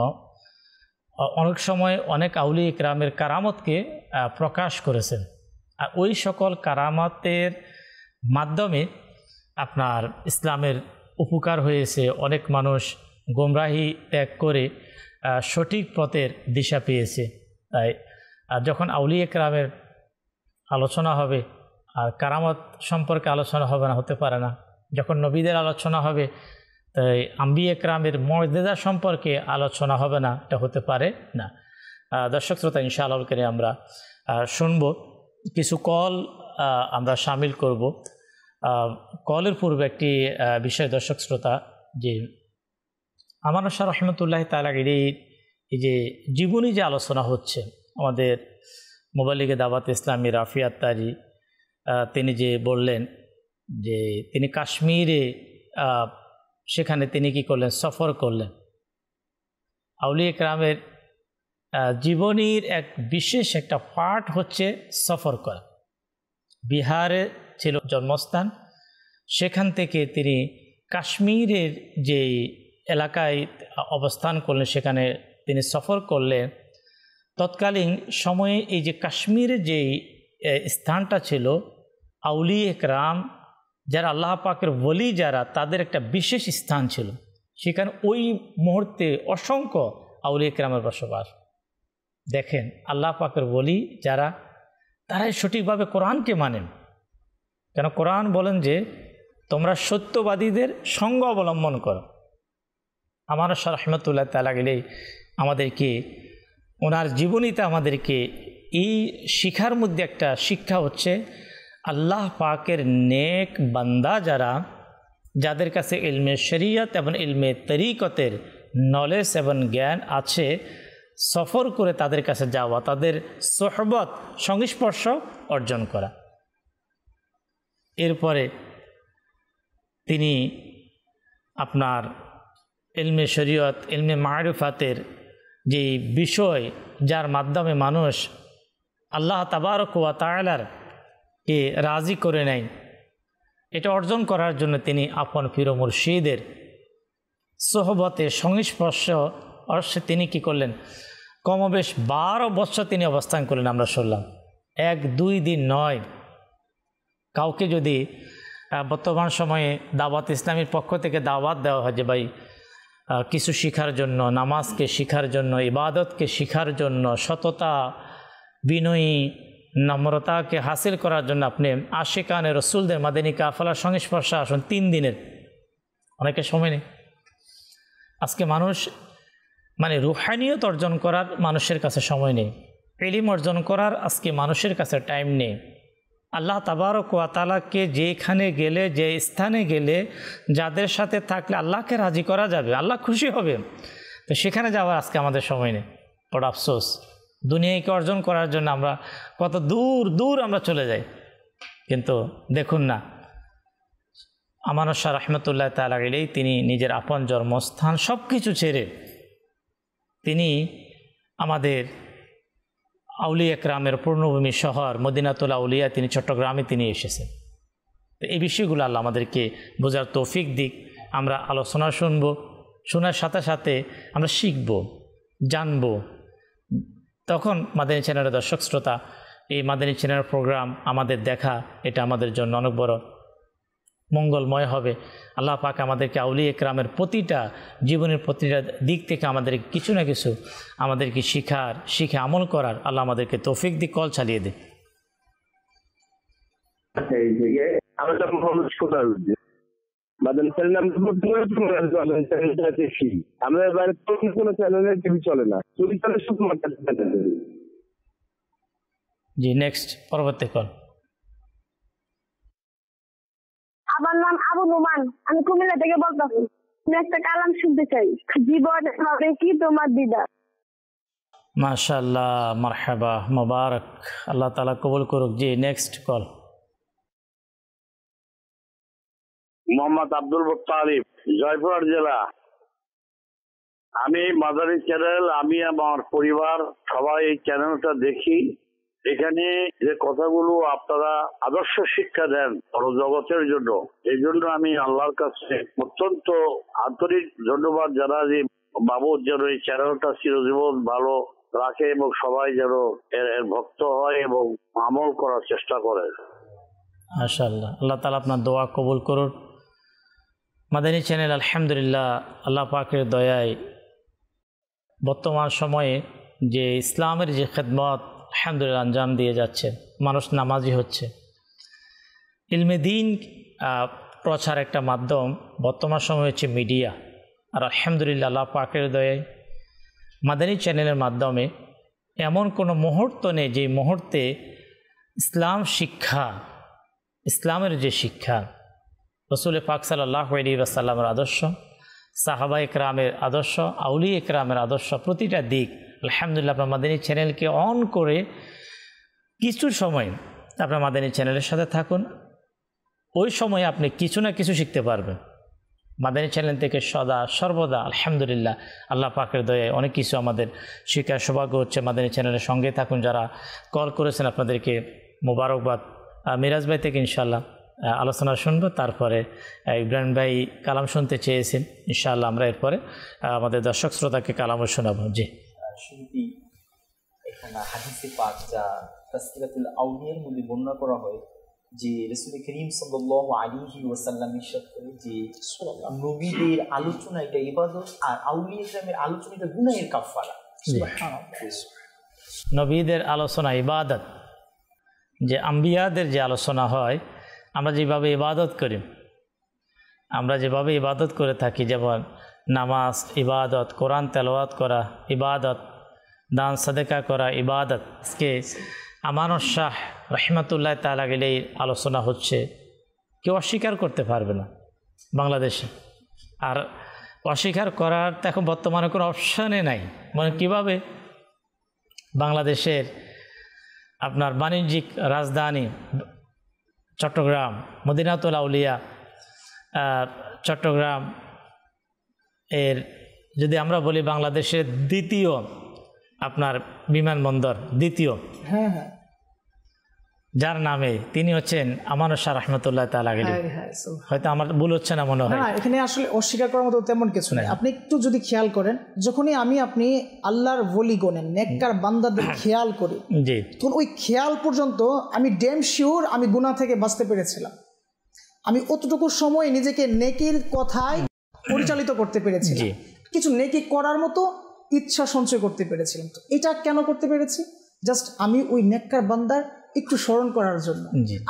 অনেক সময় অনেক আউলিয়া কেরামের কারামতকে প্রকাশ করেছেন। আর ওই সকল কারামতের মাধ্যমে আপনার ইসলামের উপকার হয়েছে। অনেক মানুষ গোমরাহি ত্যাগ করে সঠিক পথের দিশা পেয়েছে। তাই যখন আউলিয়া কেরামের আলোচনা হবে, আর কারামত সম্পর্কে আলোচনা হবে না, হতে পারে না। যখন নবীদের আলোচনা হবে, তাই আম্বিয়া কেরামের মর্যাদা সম্পর্কে আলোচনা হবে না, এটা হতে পারে না। দর্শক শ্রোতা, ইনশাআল্লাহ করে আমরা শুনব, কিছু কল আমরা শামিল করব। কলের পূর্বে একটি বিষয় দর্শক শ্রোতা, যে আমানত শাহ রহমতুল্লাহ তাআলা এই যে জীবনী যে আলোচনা হচ্ছে, আমাদের মোবালিগে দাওয়াত ইসলামী রাফি আত্তারি তিনি যে বললেন যে তিনি কাশ্মীরে সেখানে তিনি কি করলেন, সফর করলেন। আউলিয়া কেরামের জীবনীর এক বিশেষ একটা পার্ট হচ্ছে সফর করা। বিহারে ছিল জন্মস্থান, সেখান থেকে তিনি কাশ্মীরের যে এলাকায় অবস্থান করলেন, সেখানে তিনি সফর করলেন। তৎকালীন সময়ে এই যে কাশ্মীরের যে স্থানটা ছিল, আউলিয়া একরাম যারা আল্লাহ পাকের ওলি যারা, তাদের একটা বিশেষ স্থান ছিল। সেখানে ওই মুহূর্তে অসংখ্য আউলিয়া একরামের বসবাস। দেখেন আল্লাহ পাকের ওলি যারা, তারাই সঠিকভাবে কোরআনকে মানেন। কেন কোরআন বলেন যে তোমরা সত্যবাদীদের সঙ্গ অবলম্বন করো। আমার শাহ রহমতুল্লাহ তাআলা গেলেই আমাদেরকে, ওনার জীবনীতে আমাদেরকে এই শিখার মধ্যে একটা শিক্ষা হচ্ছে, আল্লাহ পাকের নেক বান্দা যারা, যাদের কাছে ইলমে শরিয়ত এবং ইলমে তরিকতের নলেজ এবং জ্ঞান আছে, সফর করে তাদের কাছে যাওয়া, তাদের সোহবত সংস্পর্শ অর্জন করা। এরপরে তিনি আপনার ইলমে শরিয়ত, ইলমে মারিফাতের যে বিষয়, যার মাধ্যমে মানুষ আল্লাহ তাবারক ওয়া তাআলার কে রাজি করে নেয়, এটা অর্জন করার জন্য তিনি আপন পীর ও মুর্শিদের সোহবতে সংস্পর্শ অর্শে তিনি কি করলেন, কমবেশ 12 বছর তিনি অবস্থান করলেন। আমরা শুনলাম 1-2 দিন নয়। কাউকে যদি বর্তমান সময়ে দাওয়াত ইসলামীর পক্ষ থেকে দাওয়াত দেওয়া হয় যে ভাই কিছু শিখার জন্য, নামাজকে শিখার জন্য, ইবাদতকে শিখার জন্য, সততা, বিনয়ী, নম্রতাকে হাসিল করার জন্য আপনি আশিকানে রসুলদের মাদানী কাফেলার সংস্পর্শে আসুন, 3 দিনের, অনেকের সময় নেই। আজকে মানুষ মানে রুহানিয়ত অর্জন করার মানুষের কাছে সময় নেই, ইলম অর্জন করার আজকে মানুষের কাছে টাইম নেই। আল্লাহ তাবারক ওয়া তাআলাকে যেখানে গেলে, যে স্থানে গেলে, যাদের সাথে থাকলে আল্লাহকে রাজি করা যাবে, আল্লাহ খুশি হবে, তো সেখানে যাওয়ার আজকে আমাদের সময় নেই। বড় আফসোস, দুনিয়াকে অর্জন করার জন্য আমরা কত দূর দূর আমরা চলে যাই। কিন্তু দেখুন না, আমানত শাহ রহমতুল্লাহ তাআলা গেলেই তিনি নিজের আপন জন্মস্থান সব কিছু ছেড়ে তিনি আমাদের আউলিয়া একরামের পূর্ণভূমি শহর মদিনাতুল আউলিয়া, তিনি চট্টগ্রামে তিনি এসেছেন। তো এই বিষয়গুলো আল্লাহ আমাদেরকে বোঝার তৌফিক দিক। আমরা আলোচনা শুনবো, শোনার সাথে সাথে আমরা শিখব, জানব। তখন মাদানী চ্যানেলের দর্শক শ্রোতা, এই মাদানী চ্যানেলের প্রোগ্রাম আমাদের দেখা, এটা আমাদের জন্য অনেক বড় মঙ্গলময় হবে। আল্লাহ পাক আমাদেরকে আউলিয়া একরামের প্রতিটা জীবনের প্রতিটা দিক থেকে আমাদের কিছু না কিছু আমাদেরকে শিখে আমল করার আল্লাহ আমাদেরকে তৌফিক দিক, কল চালিয়ে দেয়। এই থেকে আমরা মোহাম্মদ শোনার মাদানী চ্যানেল আমরা দেখি, আমাদের বাইরে কোনো চ্যানেলে টিভি চলে না, টিভি চলে শুধুমাত্র চ্যানেল। জি, নেক্সট পরবর্তী কল। আমার নাম আবু নোমান, আমি কুমিল্লা থেকে বলতেছি। আমি একটা কালাম শুনতে চাই, জীবনে হবে কি তোমার দিদার। মাশাআল্লাহ, মারহাবা, মুবারক, আল্লাহ তাআলা কবুল করুক। জি, নেক্সট কল। মোহাম্মদ আব্দুল মুত্তালিব, জয়পুরহাট জেলা। আমি মাদানী চ্যানেল, আমি আমার পরিবার সবাই এই চ্যানেলটা দেখি। এখানে যে কথাগুলো আপনারা আদর্শ শিক্ষা দেন বড় জগতের জন্য, এই জন্য আমি আল্লাহর কাছে অত্যন্ত আন্তরিক ধন্যবাদ জানাই যে বাবু যেন এই চ্যানেলটা চিরজীবন ভালো রাখে এবং সবাই যেন এর ভক্ত হয় এবং আমল করার চেষ্টা করে। মাশাআল্লাহ, আল্লাহ তাআলা আপনার দোয়া কবুল করুন। মাদানী চ্যানেল আলহামদুলিল্লাহ আল্লাহ পাকের দয়ায় বর্তমান সময়ে যে ইসলামের যে খেদমত আলহামদুলিল্লাহ আঞ্জাম দিয়ে যাচ্ছে, মানুষ নামাজি হচ্ছে, ইলমে দ্বীন প্রচার একটা মাধ্যম বর্তমান সময় হচ্ছে মিডিয়া। আর আলহামদুলিল্লাহ আল্লাহ পাকের দয়ায় মাদানী চ্যানেলের মাধ্যমে এমন কোনো মুহূর্ত নেই যে মুহূর্তে ইসলাম শিক্ষা, ইসলামের যে শিক্ষা, রসুল পাক সাল্লাল্লাহু আলাইহি ওয়াসাল্লামের আদর্শ, সাহাবা একরামের আদর্শ, আউলিয়া একরামের আদর্শ, প্রতিটা দিক আলহামদুলিল্লাহ আপনার মাদানী চ্যানেলকে অন করে কিছু সময় আপনার মাদানী চ্যানেলের সাথে থাকুন। ওই সময় আপনি কিছু না কিছু শিখতে পারবেন। মাদানী চ্যানেল থেকে সর্বদা আলহামদুলিল্লাহ আল্লাহ পাকের দয়ায় অনেক কিছু আমাদের শিক্ষার সৌভাগ্য হচ্ছে। মাদানী চ্যানেলের সঙ্গে থাকুন। যারা কল করেছেন আপনাদেরকে মোবারকবাদ। মিরাজ ভাই থেকে ইনশাআল্লাহ আলোচনা শুনবো, তারপরে ইব্রাহিম ভাই কালাম শুনতে চেয়েছেন, ইনশাআল্লাহ আমরা এরপরে আমাদের দর্শক শ্রোতাকে কালামও শোনাবো। জি, কেননা হাদিসে পাক যা তাসকিরাতুল আউলিয়ার মধ্যে বর্ণনা করা হয় যে রাসূল করিম সাল্লাল্লাহু আলাইহি ওয়াসাল্লাম ইরশাদ করে যে নবীদের আলোচনা এটা ইবাদত আর আউলিয়া কেরামের আলোচনা এটা গুনাহের কাফারা। নবীদের আলোচনা ইবাদত, যে আম্বিয়াদের যে আলোচনা হয়, আমরা যেভাবে ইবাদত করি, আমরা যেভাবে ইবাদত করে থাকি, যেমন নামাজ ইবাদত, কোরআন তেলাওয়াত করা ইবাদত, দান সাদেকা করা ইবাদত। আজকে আমানুর শাহ রহমতুল্লাহ তাআলা গেলেই আলোচনা হচ্ছে, কেউ অস্বীকার করতে পারবে না বাংলাদেশে। আর অস্বীকার করার তো এখন বর্তমানে কোনো অপশানে নাই। মানে কীভাবে বাংলাদেশের আপনার বাণিজ্যিক রাজধানী চট্টগ্রাম, মদিনাতুল আউলিয়া চট্টগ্রাম এর যদি আমরা বলি বাংলাদেশের দ্বিতীয় আপনার বিমানবন্দর, দ্বিতীয়, হ্যাঁ হ্যাঁ, যার নামে তিনি হচ্ছেন আমানুর শাহ রহমতুল্লাহ তাআলা আলাইহি। হয়তো আমার ভুল হচ্ছে না মনে হয়। না, এখানে আসলে অস্বীকার করার মতো তেমন কিছু নেই। আপনি একটু যদি খেয়াল করেন, যখনই আপনি আল্লাহর ওলি গণেন, নেককার বান্দাদের খেয়াল করি, জি, তখন ওই খেয়াল পর্যন্ত আমি ড্যাম শিওর আমি গুনাহ থেকে বাঁচতে পেরেছিলাম। আমি অতটুকু সময় নিজেকে নেকির কথায় পরিচালিত করতে পেরেছিলাম, কিছু নেকি করার মতো ইচ্ছা সঞ্চয় করতে পেরেছিলাম। তো এটা কেন করতে পেরেছি? জাস্ট আমি ওই নেককার বান্দার একটু স্মরণ করার জন্য।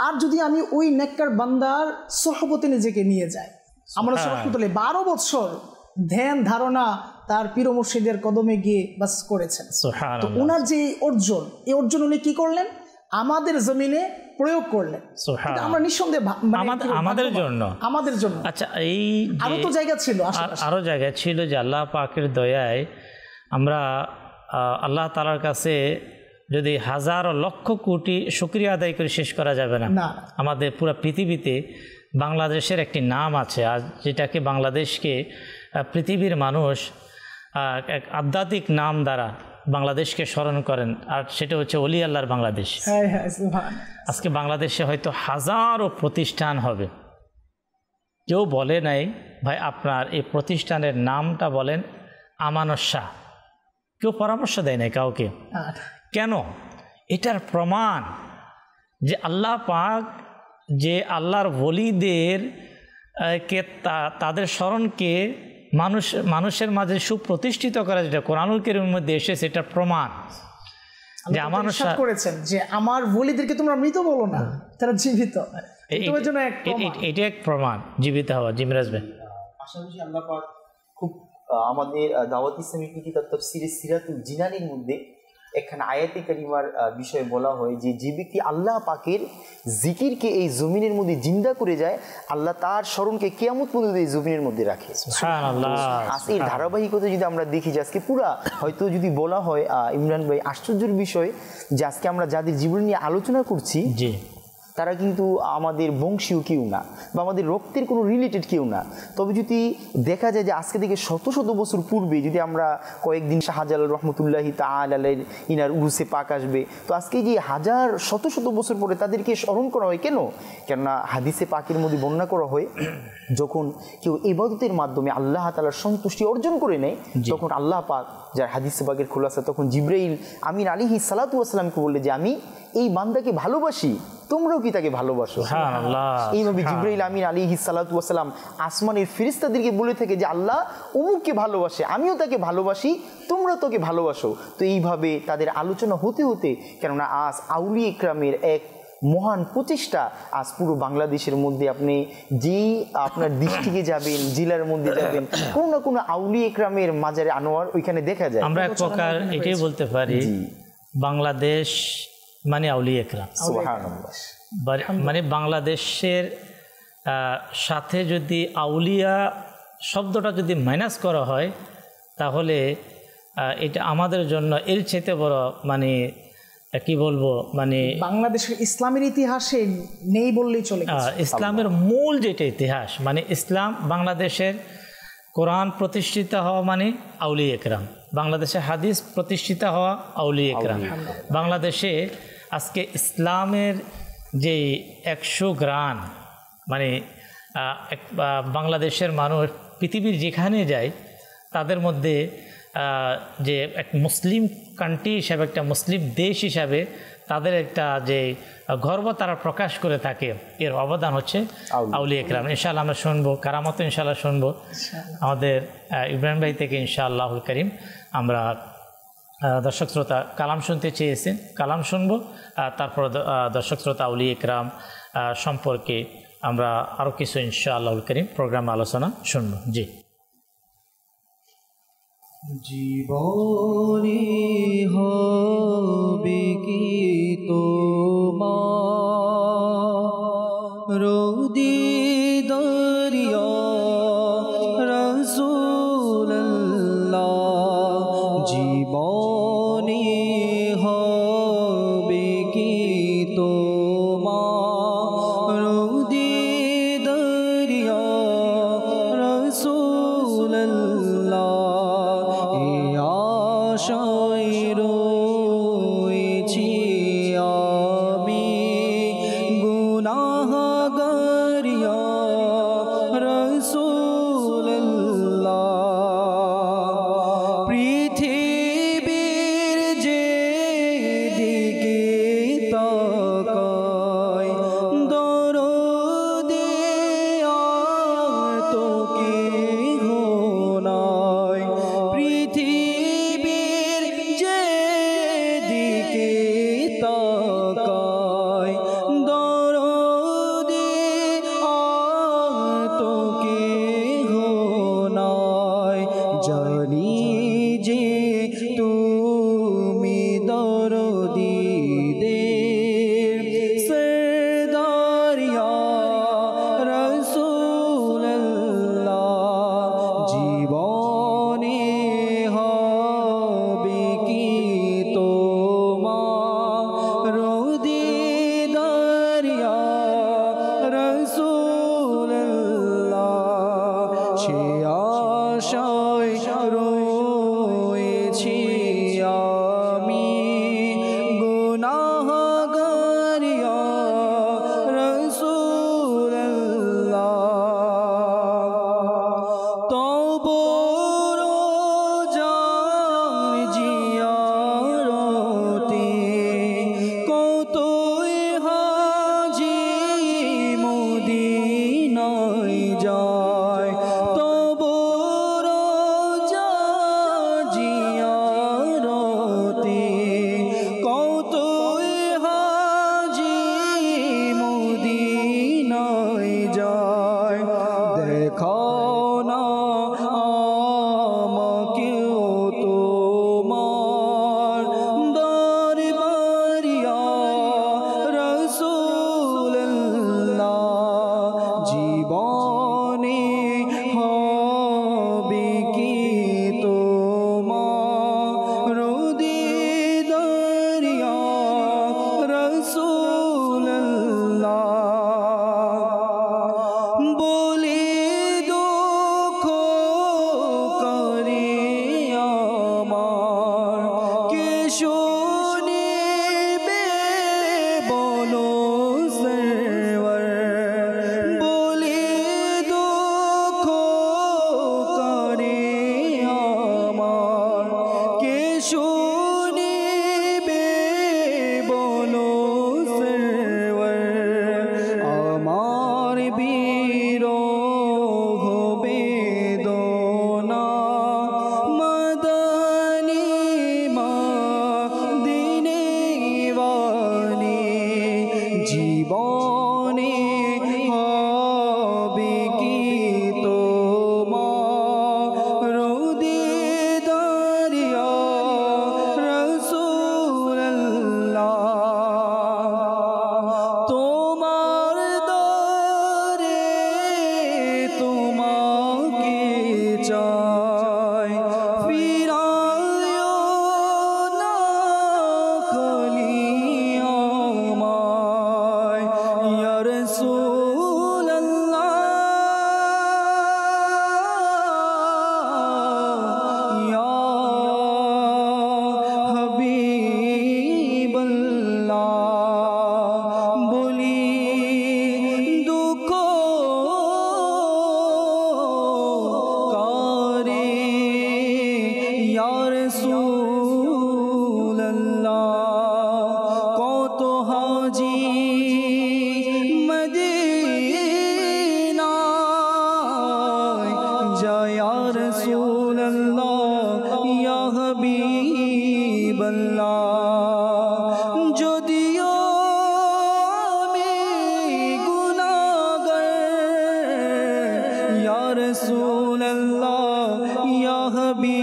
আর যদি আমি ওই নেককার বান্দার সহবতে নিজেকে নিয়ে যাই, আমরা সহবতে 12 বছর ধ্যান ধারণা তার পীর মুর্শিদের কদমে গিয়ে বাস করেছেন। তো ওনার যে অর্জন, এই অর্জন উনি কি করলেন? আমাদের জমিনে প্রয়োগ করলেন। আমরা নিঃসন্দেহে আমাদের জন্য। আচ্ছা, এই আরো তো জায়গা ছিল, আরো জায়গা ছিল যে আল্লাহ পাকের দয়ায় আমরা আল্লাহ তাআলার কাছে যদি হাজার লক্ষ কোটি শুকরিয়া আদায় করে শেষ করা যাবে না। আমাদের পুরো পৃথিবীতে বাংলাদেশের একটি নাম আছে, আজ যেটাকে বাংলাদেশকে পৃথিবীর মানুষ এক আধ্যাত্মিক নাম দ্বারা বাংলাদেশকে স্মরণ করেন, আর সেটা হচ্ছে ওলি আল্লাহর বাংলাদেশ। আজকে বাংলাদেশে হয়তো হাজারো প্রতিষ্ঠান হবে, কেউ বলে নাই ভাই আপনার এই প্রতিষ্ঠানের নামটা বলেন আমানুর শাহ, কেউ পরামর্শ দেয় নাই কাউকে। কেন? এটার প্রমাণ যে আল্লাহ পাক যে আল্লাহর ওলিদের কে তাদের স্মরণকে মানুষের মাঝে সুপ্রতিষ্ঠিত করা, যেটা কোরআনুল কারীমের মধ্যে এসেছে, এটা প্রমাণ যে আমানুর শাহ করেছেন যে আমার ওলিদেরকে তোমরা মৃত বলো না, তারা জীবিত। এটা এক প্রমাণ জীবিত হওয়া। জিমরাজ ভাই, পাশাপাশি আল্লাহ পাক খুব আমাদের দাওয়াত ইসলামী কিতাব তাফসীরে সিরাতুল জিনানির মধ্যে এখানে আয়াতে কারিমার বিষয়ে বলা হয় যে যে ব্যক্তি আল্লাহ পাকের জিকিরকে এই জমিনের মধ্যে জিন্দা করে যায়, আল্লাহ তার স্মরণকে কিয়ামত পর্যন্ত এই জমিনের মধ্যে রাখে। আজকের ধারাবাহিকতা যদি আমরা দেখি যে আজকে পুরা হয়তো যদি বলা হয় ইমরান ভাই, আশ্চর্যের বিষয় যে আজকে আমরা যাদের জীবন নিয়ে আলোচনা করছি তারা কিন্তু আমাদের বংশীয় কেউ না বা আমাদের রক্তের কোনো রিলেটেড কেউ না। তবে যদি দেখা যায় যে আজকে থেকে শত শত বছর পূর্বে যদি আমরা কয়েকদিন শাহজালাল রহমতুল্লাহি তাআলা আলাইহি ইনার উরুসে পাক আসবে, তো আজকে যে হাজার শত শত বছর পরে তাদেরকে স্মরণ করা হয় কেন? কেননা হাদিসে পাকের মধ্যে বর্ণনা করা হয় যখন কেউ ইবাদতের মাধ্যমে আল্লাহ তাআলার সন্তুষ্টি অর্জন করে নেয়, তখন আল্লাহ পাক, যার হাদিসে পাকের খোলাসা, তখন জিবরাইল আমিন আলাইহিস সালাতু ওয়াস সালামকে বললে যে আমি এই বান্দাকে ভালোবাসি, তোমরাও কি তাকে ভালোবাসো? এইভাবে জিবরাইল আমিন আলাইহিস সালাতু ওয়াস সালাম আসমানের ফেরেশতাদেরকে বলে থাকে যে আল্লাহ অমুককে ভালোবাসে, আমিও তাকে ভালোবাসি, তোমরা তোকে ভালোবাসো। তো এইভাবে তাদের আলোচনা হতে হতে, কেননা আজ আউলিয়া ইকরামের এক মহান প্রচেষ্টা, আজ পুরো বাংলাদেশের মধ্যে আপনি যেই আপনার দৃষ্টিকে যাবেন, জেলার মধ্যে যাবেন, কোনো না কোনো আউলিয়া ইকরামের মাজারে আনোয়ার ওইখানে দেখা যায়। আমরা এক প্রকার এটাই বলতে পারি বাংলাদেশ মানে আউলিয়া ইকরাম। মানে বাংলাদেশের সাথে যদি আউলিয়া শব্দটা যদি মাইনাস করা হয়, তাহলে এটা আমাদের জন্য এর চেয়ে বড়, মানে কি বলবো, মানে বাংলাদেশের ইসলামের ইতিহাসে নেই বললেই চলে। ইসলামের মূল যেটা ইতিহাস, মানে ইসলাম, বাংলাদেশের কোরআন প্রতিষ্ঠিত হওয়া মানে আউলিয়া ইকরাম, বাংলাদেশে হাদিস প্রতিষ্ঠিত হওয়া আউলিয়া ইকরাম। বাংলাদেশে আজকে ইসলামের যে 100 গ্রাম, মানে বাংলাদেশের মানুষ পৃথিবীর যেখানে যায় তাদের মধ্যে যে এক মুসলিম কান্ট্রি হিসাবে, একটা মুসলিম দেশ হিসাবে তাদের একটা যে গর্ব তারা প্রকাশ করে থাকে, এর অবদান হচ্ছে আউলিয়া ইকরাম। ইনশাআল্লাহ আমরা শুনবো, কারামত ইনশাআল্লাহ শুনবো আমাদের ইব্রাহিম ভাই থেকে ইনশাআল্লাহুল করিম। আমরা দর্শক শ্রোতা কালাম শুনতে চেয়েছেন, কালাম শুনবো, তারপর দর্শক শ্রোতা আউলিয়া ইকরাম সম্পর্কে আমরা আরও কিছু ইনশাআল্লাহুল করিম প্রোগ্রাম আলোচনা শুনবো। জি। জীবনে হবে কি তোমার রোদি দরিয়া রাসূলুল্লাহ, জীবনে হবে কি তোমার রোদি দরিয়া রাসূলুল্লাহ, আশায় রয়েছি আমি গুনাহগার ইয়া রাসূলুল্লাহ, পৃথিবীর যে দিকে তাকাই দরদে আর তো কেহ নাই, পৃথিবীর রাসূলুল্লাহ কত হাজি মদিনায় যায় ইয়া রাসূলুল্লাহ ইয়া হাবিবাল্লাহ যদিও আমি গুনাহগার ইয়া রাসূলুল্লাহ ইয়া হাবিবাল্লাহ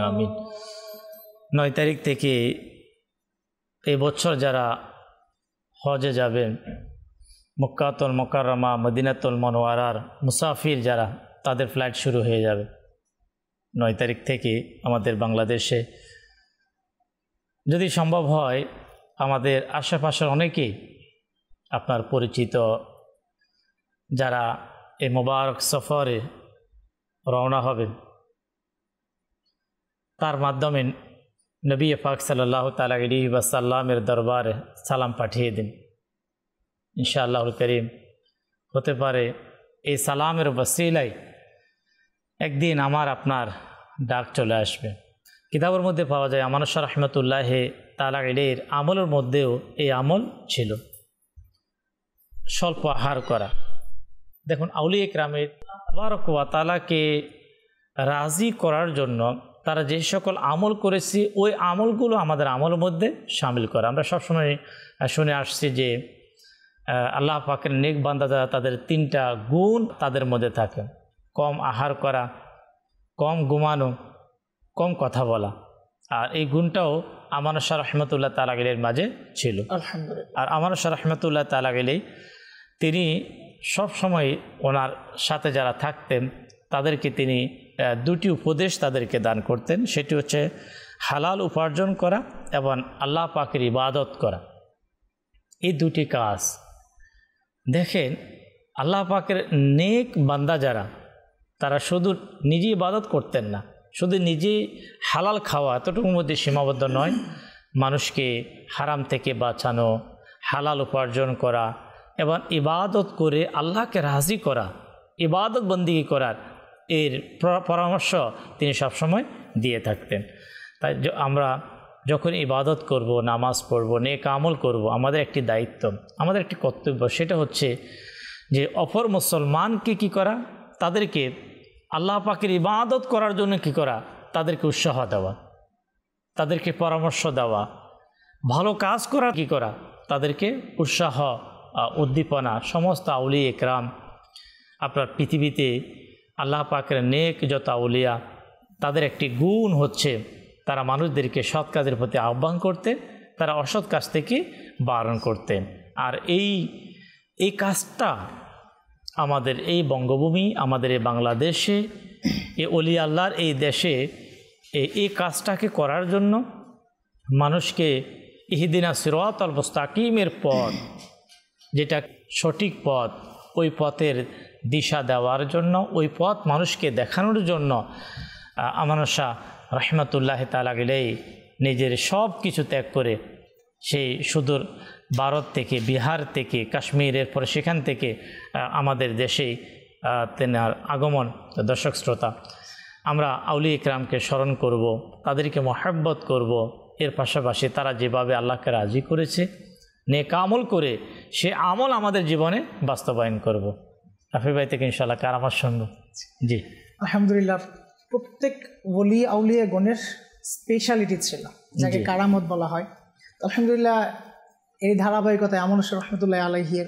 আমিন। 9 তারিখ থেকে এই বছর যারা হজে যাবেন, মক্কাতুল মুকাররমা মদিনাতুল মুনাওয়ারার মুসাফির যারা, তাদের ফ্লাইট শুরু হয়ে যাবে 9 তারিখ থেকে আমাদের বাংলাদেশে। যদি সম্ভব হয় আমাদের আশেপাশের অনেকেই আপনার পরিচিত যারা এই মোবারক সফরে রওনা হবেন, তার মাধ্যমে নবী পাক সাল্লাল্লাহু তাআলা আলাইহি ওয়াসাল্লামের দরবারে সালাম পাঠিয়ে দিন। ইনশাআল্লাহুল করিম হতে পারে এই সালামের ওসিলায় একদিন আমার আপনার ডাক চলে আসবে। কিতাবের মধ্যে পাওয়া যায় আমানুর শাহ রাহমাতুল্লাহ তাআলা আলাইহির আমলের মধ্যেও এই আমল ছিল, স্বল্প আহার করা। দেখুন, আউলিয়া কেরামের তাবারক ওয়া তাআলাকে রাজি করার জন্য তারা যে সকল আমল করেছি, ওই আমলগুলো আমাদের আমলের মধ্যে শামিল করা। আমরা সবসময় শুনে আসছি যে আল্লাহ পাকের নেক বান্দা যারা, তাদের 3টা গুণ তাদের মধ্যে থাকে: কম আহার করা, কম ঘুমানো, কম কথা বলা। আর এই গুণটাও আমানুর শাহ রাহমাতুল্লাহ তাআলা আলাইহির মাঝে ছিল। আলহামদুলিল্লাহ। আর আমানুর শাহ রাহমাতুল্লাহ তাআলা আলাইহি তিনি সব সময় ওনার সাথে যারা থাকতেন তাদেরকে তিনি 2টি উপদেশ তাদেরকে দান করতেন। সেটি হচ্ছে হালাল উপার্জন করা এবং আল্লাহ পাকের ইবাদত করা। এই 2টি কাজ দেখেন, আল্লাহ পাকের নেক বান্দা যারা, তারা শুধু নিজে ইবাদত করতেন না, শুধু নিজে হালাল খাওয়া এতটুকুর মধ্যে সীমাবদ্ধ নয়, মানুষকে হারাম থেকে বাঁচানো, হালাল উপার্জন করা এবং ইবাদত করে আল্লাহকে রাজি করা, ইবাদত বন্দিগি করার এর পরামর্শ তিনি সবসময় দিয়ে থাকতেন। তাই আমরা যখন ইবাদত করব, নামাজ পড়ব, নেক আমল করব, আমাদের একটি দায়িত্ব, আমাদের একটি কর্তব্য, সেটা হচ্ছে যে অপর মুসলমানকে কি করা, তাদেরকে আল্লাহ পাকের ইবাদত করার জন্য কি করা, তাদেরকে উৎসাহ দেওয়া, তাদেরকে পরামর্শ দেওয়া, ভালো কাজ করার কি করা, তাদেরকে উৎসাহ উদ্দীপনা। সমস্ত আউলিয়া ইকরাম আপনার পৃথিবীতে আল্লাহ পাকের নেক যত আউলিয়া, তাদের একটি গুণ হচ্ছে তারা মানুষদেরকে সৎ কাজের প্রতি আহ্বান করতেন, তারা অসৎ কাজ থেকে বারণ করতেন। আর এই কাজটা আমাদের এই বঙ্গভূমি, আমাদের এই বাংলাদেশে, এই অলি আল্লাহর এই দেশে এই কাজটাকে করার জন্য মানুষকে ইহদিনা সিরাতাল মুস্তাকিমের পথ, যেটা সঠিক পথ, ওই পথের দিশা দেওয়ার জন্য, ওই পথ মানুষকে দেখানোর জন্য আমানত শাহ রহমতুল্লাহ তাআলা আলাইহি নিজের সব কিছু ত্যাগ করে সেই সুদূর ভারত থেকে, বিহার থেকে, কাশ্মীরের পরে সেখান থেকে আমাদের দেশেই তেনার আগমন। দর্শক শ্রোতা, আমরা আউলিয়া ইকরামকে স্মরণ করব, তাদেরকে মহব্বত করব, এর পাশাপাশি তারা যেভাবে আল্লাহকে রাজি করেছে নেক আমল করে সে আমল আমাদের জীবনে বাস্তবায়ন করব। রাফি ভাই থেকে ইনশাআল্লাহ কার আমার সঙ্গে। জি আলহামদুলিল্লাহ, প্রত্যেক ওলি আউলিয়া গণের স্পেশালিটি ছিল, যাকে কারামত বলা হয়। আলহামদুলিল্লাহ, এই ধারাবাহিকতায় আমানত শাহ রহমতুল্লাহ আলাইহির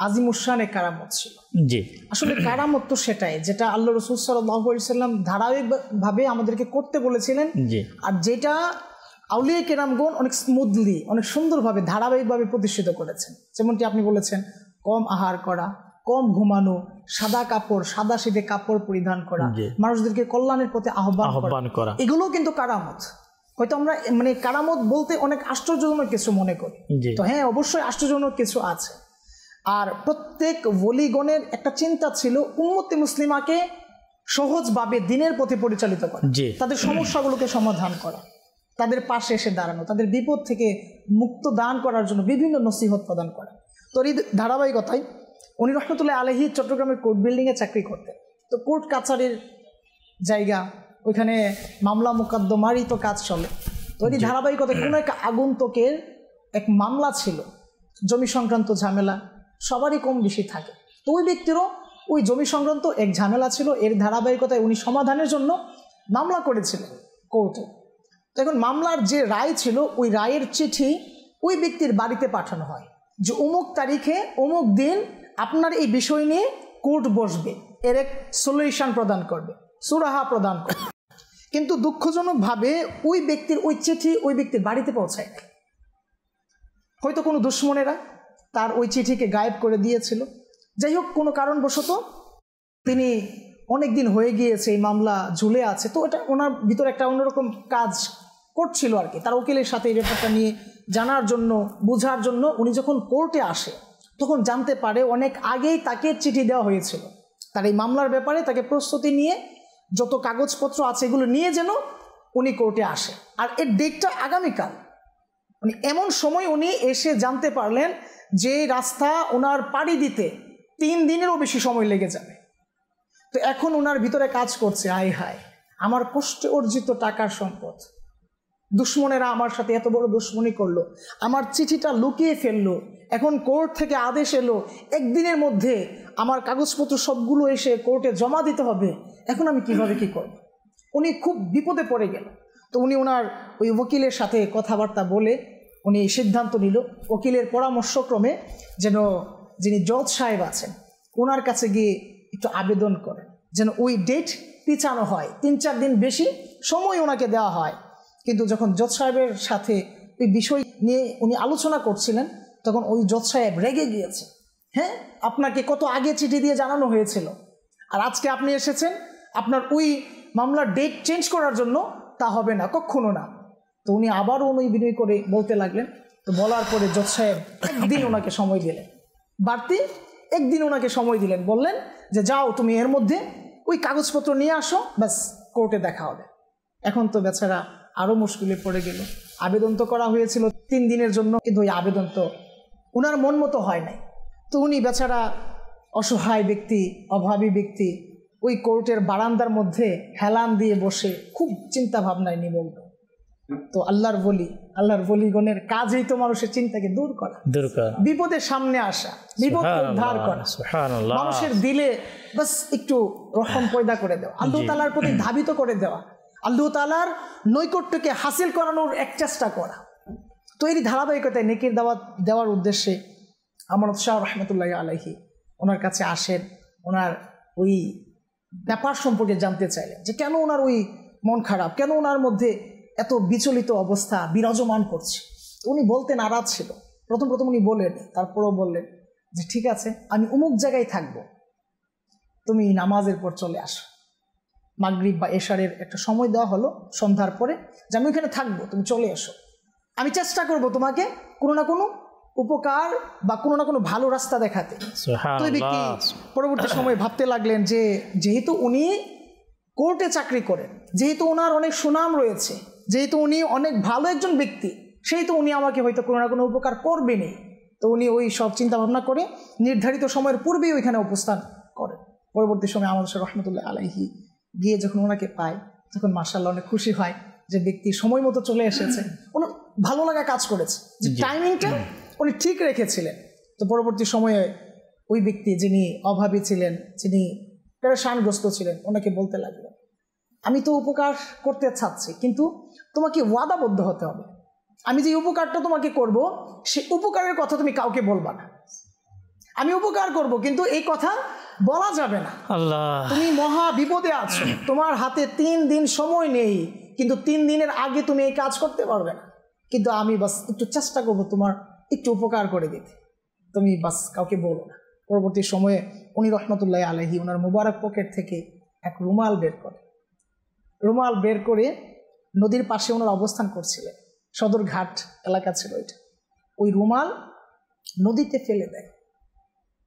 আজিমুশান এক কারামত ছিল। জি, আসলে কারামত তো সেটাই যেটা আল্লাহ রাসূল সাল্লাল্লাহু আলাইহি ওয়াসাল্লাম ধারাবাহিকভাবে আমাদেরকে করতে বলেছিলেন, আর যেটা আউলিয়া কেরামগণ অনেক স্মুথলি, অনেক সুন্দরভাবে ধারাবাহিকভাবে প্রতিষ্ঠিত করেছেন। যেমনটি আপনি বলেছেন, কম আহার করা, কম ঘুমানো, সাদা কাপড়, সাদা শীতে কাপড় পরিধান করা, মানুষদেরকে কল্যাণের পথে আহ্বান করা, এগুলো কিন্তু কারামত। হয়তো আমরা মানে কারামত বলতে অনেক আশ্চর্যজনক কিছু মনে করি, তো হ্যাঁ, অবশ্যই আশ্চর্যজনক কিছু আছে। আর প্রত্যেক ওলিগণের একটা চিন্তা ছিল উম্মতে মুসলিমাকে সহজভাবে দিনের পথে পরিচালিত করা, তাদের সমস্যাগুলোকে সমাধান করা, তাদের পাশে এসে দাঁড়ানো, তাদের বিপদ থেকে মুক্ত দান করার জন্য বিভিন্ন নসিহত প্রদান করা। তো এই ধারাবাহিকতায় উনি রহমতুল্লাহ আলাইহি চট্টগ্রামের কোর্ট বিল্ডিংয়ে চাকরি করতেন। তো কোর্ট কাছারির জায়গা, ওইখানে মামলা মোকদ্দমারই তো কাজ চলে। তো এই ধারাবাহিকতায় কোনো এক আগন্তুকের এক মামলা ছিল, জমি সংক্রান্ত ঝামেলা সবারই কম বেশি থাকে। তো ওই ব্যক্তিরও ওই জমি সংক্রান্ত এক ঝামেলা ছিল, এর ধারাবাহিকতায় উনি সমাধানের জন্য মামলা করেছিলেন কোর্টে। তো এখন মামলার যে রায় ছিল, ওই রায়ের চিঠি ওই ব্যক্তির বাড়িতে পাঠানো হয় যে অমুক তারিখে অমুক দিন আপনার এই বিষয় নিয়ে কোর্ট বসবে, এর এক সলিউশন প্রদান করবে, সুরাহা প্রদান করবে। কিন্তু দুঃখজনকভাবে ওই ব্যক্তির ওই চিঠি ওই ব্যক্তির বাড়িতে পৌঁছায় না। হয়তো কোনো দুশ্মনেরা তার ওই চিঠিকে গায়েব করে দিয়েছিল। যাই হোক, কোনো কারণবশত তিনি অনেক দিন হয়ে গিয়েছে এই মামলা ঝুলে আছে, তো এটা ওনার ভিতরে একটা অন্যরকম কাজ করছিল আর কি। তার উকিলের সাথে এই ব্যাপারটা নিয়ে জানার জন্য, বোঝার জন্য উনি যখন কোর্টে আসে, তখন জানতে পারে অনেক আগেই তাকে চিঠি দেওয়া হয়েছিল তার এই মামলার ব্যাপারে। তাকে প্রস্তুতি নিয়ে যত কাগজপত্র আছে এগুলো নিয়ে যেন উনি কোর্টে আসে, আর এর ডেটটা আগামীকাল। মানে এমন সময় উনি এসে জানতে পারলেন যে রাস্তা ওনার পাড়ি দিতে 3 দিনেরও বেশি সময় লেগে যাবে। তো এখন ওনার ভিতরে কাজ করছে, হায় হায়, আমার কষ্টে অর্জিত টাকার সম্পদ দুশ্মনেরা আমার সাথে এত বড় দুশ্মনী করলো, আমার চিঠিটা লুকিয়ে ফেললো, এখন কোর্ট থেকে আদেশ এলো একদিনের মধ্যে আমার কাগজপত্র সবগুলো এসে কোর্টে জমা দিতে হবে, এখন আমি কিভাবে কি করব। উনি খুব বিপদে পড়ে গেল। তো উনি ওনার ওই ওকিলের সাথে কথাবার্তা বলে উনি সিদ্ধান্ত নিল ওকিলের পরামর্শক্রমে যেন যিনি জজ সাহেব আছেন ওনার কাছে গিয়ে একটু আবেদন করেন যেন ওই ডেট পিছানো হয়, 3-4 দিন বেশি সময় ওনাকে দেওয়া হয়। কিন্তু যখন জজ সাহেবের সাথে ওই বিষয় নিয়ে উনি আলোচনা করছিলেন, তখন ওই জজ সাহেব রেগে গিয়েছে। হ্যাঁ, আপনাকে কত আগে চিঠি দিয়ে জানানো হয়েছিল, আর আজকে আপনি এসেছেন আপনার ওই মামলার ডেট চেঞ্জ করার জন্য, তা হবে না, কখনো না। তো উনি আবারও উনি বিনয় করে বলতে লাগলেন। তো বলার পরে জজ সাহেব একদিন ওনাকে সময় দিলেন, বাড়তি একদিন ওনাকে সময় দিলেন, বললেন যে যাও তুমি এর মধ্যে ওই কাগজপত্র নিয়ে আসো, ব্যাস কোর্টে দেখা হবে। এখন তো বেচারা আরও মুশকিলে পড়ে গেল। আবেদন তো করা হয়েছিল 3 দিনের জন্য, কিন্তু ওই আবেদন তো ওনার মন মতো হয় নাই। তো উনি বেচারা অসহায় ব্যক্তি, অভাবী ব্যক্তি, ওই কোর্টের বারান্দার মধ্যে হেলান দিয়ে বসে খুব চিন্তা ভাবনায় নিমগ্ন। তো আল্লাহর বলিগণের কাজই তো মানুষের চিন্তাকে দূর করা, বিপদের সামনে আসা, বিপদ উদ্ধার করা, মানুষের দিলে বাস একটু রহম পয়দা করে দেওয়া, আল্লাহ তাআলার প্রতি ধাবিত করে দেওয়া, আল্লাহ তাআলার নৈকট্যকে হাসিল করানোর এক চেষ্টা করা। তো এই ধারাবাহিকতায় নেকির দাওয়াত দেওয়ার উদ্দেশ্যে আমানত শাহ রহমতুল্লাহ আলাইহি ওনার কাছে আসেন। ওনার ওই ব্যাপার সম্পর্কে জানতে চাইলেন যে কেন ওনার ওই মন খারাপ, কেন ওনার মধ্যে এত বিচলিত অবস্থা বিরাজমান করছে। উনি বলতে নারাজ ছিল। প্রথম উনি বললেন, তারপরেও বললেন যে ঠিক আছে, আমি অমুক জায়গায় থাকবো, তুমি নামাজের পর চলে আসো। মাগরিব বা এশারের একটা সময় দেওয়া হলো সন্ধ্যার পরে, যে আমি ওখানে থাকবো, তুমি চলে এসো, আমি চেষ্টা করব তোমাকে কোনো না কোনো উপকার বা কোনো না কোনো ভালো রাস্তা দেখাতে। তো এই ব্যক্তি পরবর্তী সময়ে ভাবতে লাগলেন যে যেহেতু উনি কোর্টে চাকরি করেন, যেহেতু ওনার অনেক সুনাম রয়েছে, যেহেতু উনি অনেক ভালো একজন ব্যক্তি, সেই তো উনি আমাকে হয়তো কোনো না কোনো উপকার করবেনই। তো উনি ওই সব চিন্তা ভাবনা করে নির্ধারিত সময়ের পূর্বেই ওইখানে অবস্থান করেন। পরবর্তী সময় আমানত শাহ রহমতুল্লাহ আলাইহি গিয়ে যখন ওনাকে পায়, তখন মাশাআল্লাহ অনেক খুশি হয় যে ব্যক্তি সময় মতো চলে এসেছে। ওনার ভালো লাগা কাজ করেছে যে টাইমিংটা উনি ঠিক রেখেছিলেন। তো পরবর্তী সময়ে ওই ব্যক্তি যিনি অভাবী ছিলেন, যিনি পেরেশানগ্রস্ত ছিলেন, ওনাকে বলতে লাগলেন, আমি তো উপকার করতে চাচ্ছি, কিন্তু তোমাকে ওয়াদাবদ্ধ হতে হবে। আমি যে উপকারটা তোমাকে করব, সেই উপকারের কথা তুমি কাউকে বলবা না। আমি উপকার করব, কিন্তু এই কথা বলা যাবে না। তুমি মহা বিপদে আছো, তোমার হাতে 3 দিন সময় নেই, কিন্তু 3 দিনের আগে তুমি এই কাজ করতে পারবে না। কিন্তু আমি বাস একটু চেষ্টা করব তোমার একটু উপকার করে দিতে, তুমি বাস কাউকে বলো না। পরবর্তী সময়ে উনি রহমতুল্লাহ আলাইহি ওনার মুবারক পকেট থেকে এক রুমাল বের করে নদীর পাশে ওনার অবস্থান করছিলেন, সদরঘাট এলাকা ছিল এটা। ওই রুমাল নদীতে ফেলে দেয়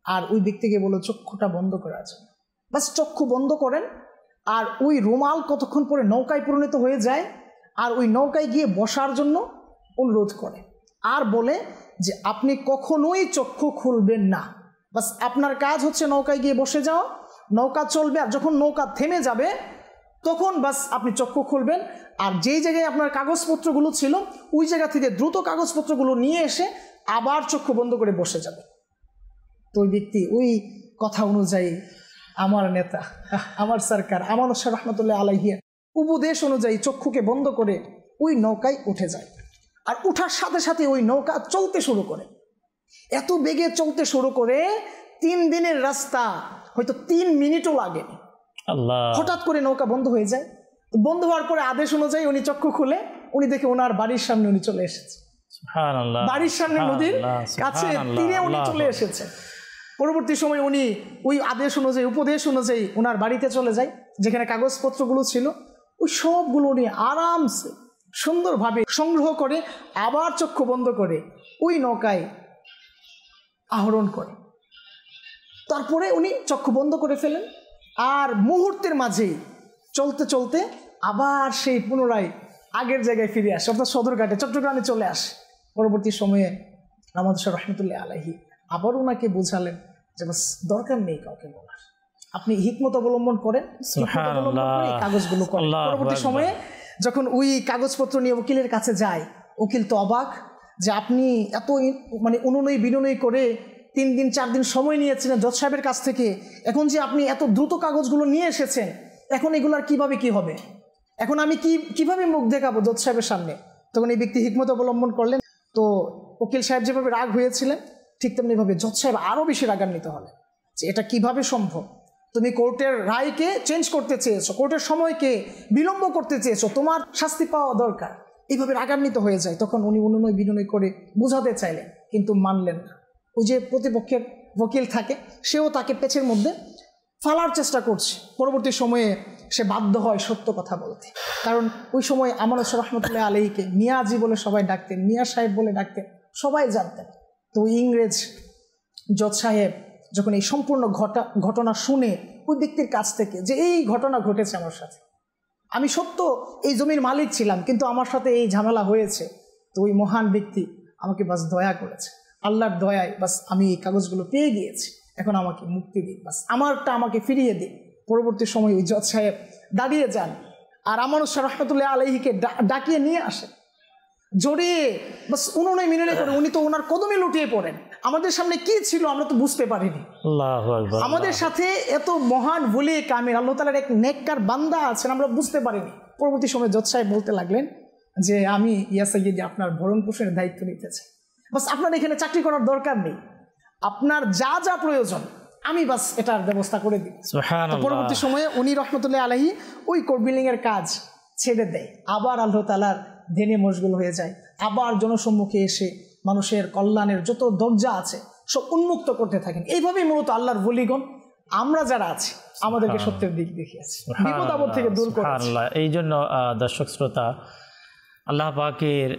আর ওই ব্যক্তিকে বলো চক্ষুটা বন্ধ করার জন্য। বাস চক্ষু বন্ধ করেন, আর ওই রুমাল কতক্ষণ পরে নৌকায় পরিণত হয়ে যায়, আর ওই নৌকায় গিয়ে বসার জন্য অনুরোধ করে, আর বলে যে আপনি কখনোই চক্ষু খুলবেন না, বাস আপনার কাজ হচ্ছে নৌকায় গিয়ে বসে যাওয়া, নৌকা চলবে, আর যখন নৌকা থেমে যাবে তখন বাস আপনি চক্ষু খুলবেন, আর যেই জায়গায় আপনার কাগজপত্রগুলো ছিল ওই জায়গা থেকে দ্রুত কাগজপত্রগুলো নিয়ে এসে আবার চক্ষু বন্ধ করে বসে যাবে। তো ওই ব্যক্তি ওই কথা অনুযায়ী আমার নেতা, আমার সরকার আমানত শাহ রহমতুল্লাহ আলাইহি উপদেশ অনুযায়ী চক্ষুকে বন্ধ করে ওই নৌকায় উঠে যায়। আর উঠার সাথে সাথে ওই নৌকা চলতে শুরু করে, এত বেগে চলতে শুরু করে 3 দিনের রাস্তা হয়তো 3 মিনিটও লাগেনি। হঠাৎ করে নৌকা বন্ধ হয়ে যায়। বন্ধ হওয়ার পরে আদেশ অনুযায়ী উনি চক্ষু খুলে উনি দেখে ওনার বাড়ির সামনে উনি চলে এসেছে, বাড়ির সামনে নদীর কাছে তীরে উনি চলে এসেছে। পরবর্তী সময় উনি ওই আদেশ অনুযায়ী উপদেশ অনুযায়ী ওনার বাড়িতে চলে যায়, যেখানে কাগজপত্রগুলো ছিল ওই সবগুলো উনি আরামসে সুন্দরভাবে সংগ্রহ করে আবার চক্ষু বন্ধ করে ওই নৌকায় আহরণ করে। তারপরে উনি চক্ষু বন্ধ করে ফেলেন, আর মুহূর্তের মাঝেই চলতে চলতে আবার সেই পুনরায় আগের জায়গায় ফিরে আসে, অর্থাৎ সদরঘাটে চট্টগ্রামে চলে আসে। পরবর্তী সময়ে আমানত শাহ রহমতুল্লাহ আলাইহি আবার ওনাকে বোঝালেন যে বাস দরকার নেই কাউকে বলার, আপনি হিকমত অবলম্বন করেন, কাগজগুলো করেন। পরবর্তী সময়ে যখন ওই কাগজপত্র নিয়ে উকিলের কাছে যায়, উকিল তো অবাক যে আপনি এত অনুনয় বিনয় করে 3 দিন 4 দিন সময় নিয়েছিলেন জজ সাহেবের কাছ থেকে, এখন যে আপনি এত দ্রুত কাগজগুলো নিয়ে এসেছেন, এখন এগুলার কিভাবে কি হবে, এখন আমি কিভাবে মুখ দেখাবো জজ সাহেবের সামনে। তখন এই ব্যক্তি হিকমত অবলম্বন করলেন। তো উকিল সাহেব যেভাবে রাগ হয়েছিলেন, ঠিক তেমনিভাবে জজ সাহেব আরও বেশি রাগান্বিত হলেন যে এটা কিভাবে সম্ভব, তুমি কোর্টের রায়কে চেঞ্জ করতে চেয়েছো, কোর্টের সময়কে বিলম্ব করতে চেয়েছো, তোমার শাস্তি পাওয়া দরকার, এইভাবে রাগান্বিত হয়ে যায়। তখন উনি অনুনয় বিনয় করে বোঝাতে চাইলেন, কিন্তু মানলেন না। ওই যে প্রতিপক্ষের ওকিল থাকে, সেও তাকে পেছের মধ্যে ফালার চেষ্টা করছে। পরবর্তী সময়ে সে বাধ্য হয় সত্য কথা বলতে, কারণ ওই সময় আমানত শাহ রহমতুল্লাহ আলাইহিকে মিয়াজি বলে সবাই ডাকতেন, মিয়া সাহেব বলে ডাকতেন, সবাই জানতেন। তো ইংরেজ জজ সাহেব যখন এই সম্পূর্ণ ঘটনা শুনে ওই ব্যক্তির কাছ থেকে যে এই ঘটনা ঘটেছে আমার সাথে, আমি সত্য এই জমির মালিক ছিলাম, কিন্তু আমার সাথে এই ঝামেলা হয়েছে, তো ওই মহান ব্যক্তি আমাকে বাস দয়া করেছে, আল্লাহর দয়ায় বাস আমি এই কাগজগুলো পেয়ে গিয়েছি, এখন আমাকে মুক্তি দিন, বাস আমারটা আমাকে ফিরিয়ে দিন। পরবর্তী সময় ওই জজ সাহেব দাঁড়িয়ে যান আর আমানুস শাহ রহমতুল্লাহ আলাইহিকে ডাকিয়ে নিয়ে আসেন, জড়িয়ে বাস উনুনে মিনুনে করে উনি তো ওনার কদমে লুটিয়ে পড়েন। আমাদের সামনে কি ছিল আমরা তো বুঝতে পারিনি। আমাদের সাথে এত মহান বলি কামিল আল্লাহ তাআলার এক নেককার বান্দা আছেন, আমরা বুঝতে পারিনি। পরবর্তী সময় জজ সাহেব বলতে লাগলেন যে আমি ইয়া সাইয়্যিদি আপনার ভরণ পোষণের দায়িত্ব নিতে চাই, বাস আপনার এখানে চাকরি করার দরকার নেই, আপনার যা যা প্রয়োজন আমি বাস এটার ব্যবস্থা করে দিই। পরবর্তী সময়ে উনি রহমতুল্লাহ আলাইহি ওই কোর্ট বিল্ডিং এর কাজ ছেড়ে দেয়, আবার আল্লাহ তাআলার ধ্যানে মশগুল হয়ে যায়, আবার জনসম্মুখে এসে মানুষের কল্যাণের যত দরজা আছে সব উন্মুক্ত করতে থাকেন। এইভাবেই মূলত আল্লাহর ওলিগণ আমরা যারা আছি আমাদেরকে সত্যের দিক দেখিয়েছে, বিপদ আপদ থেকে দূর করেছে। এই জন্য দর্শক শ্রোতা, আল্লাহ পাকের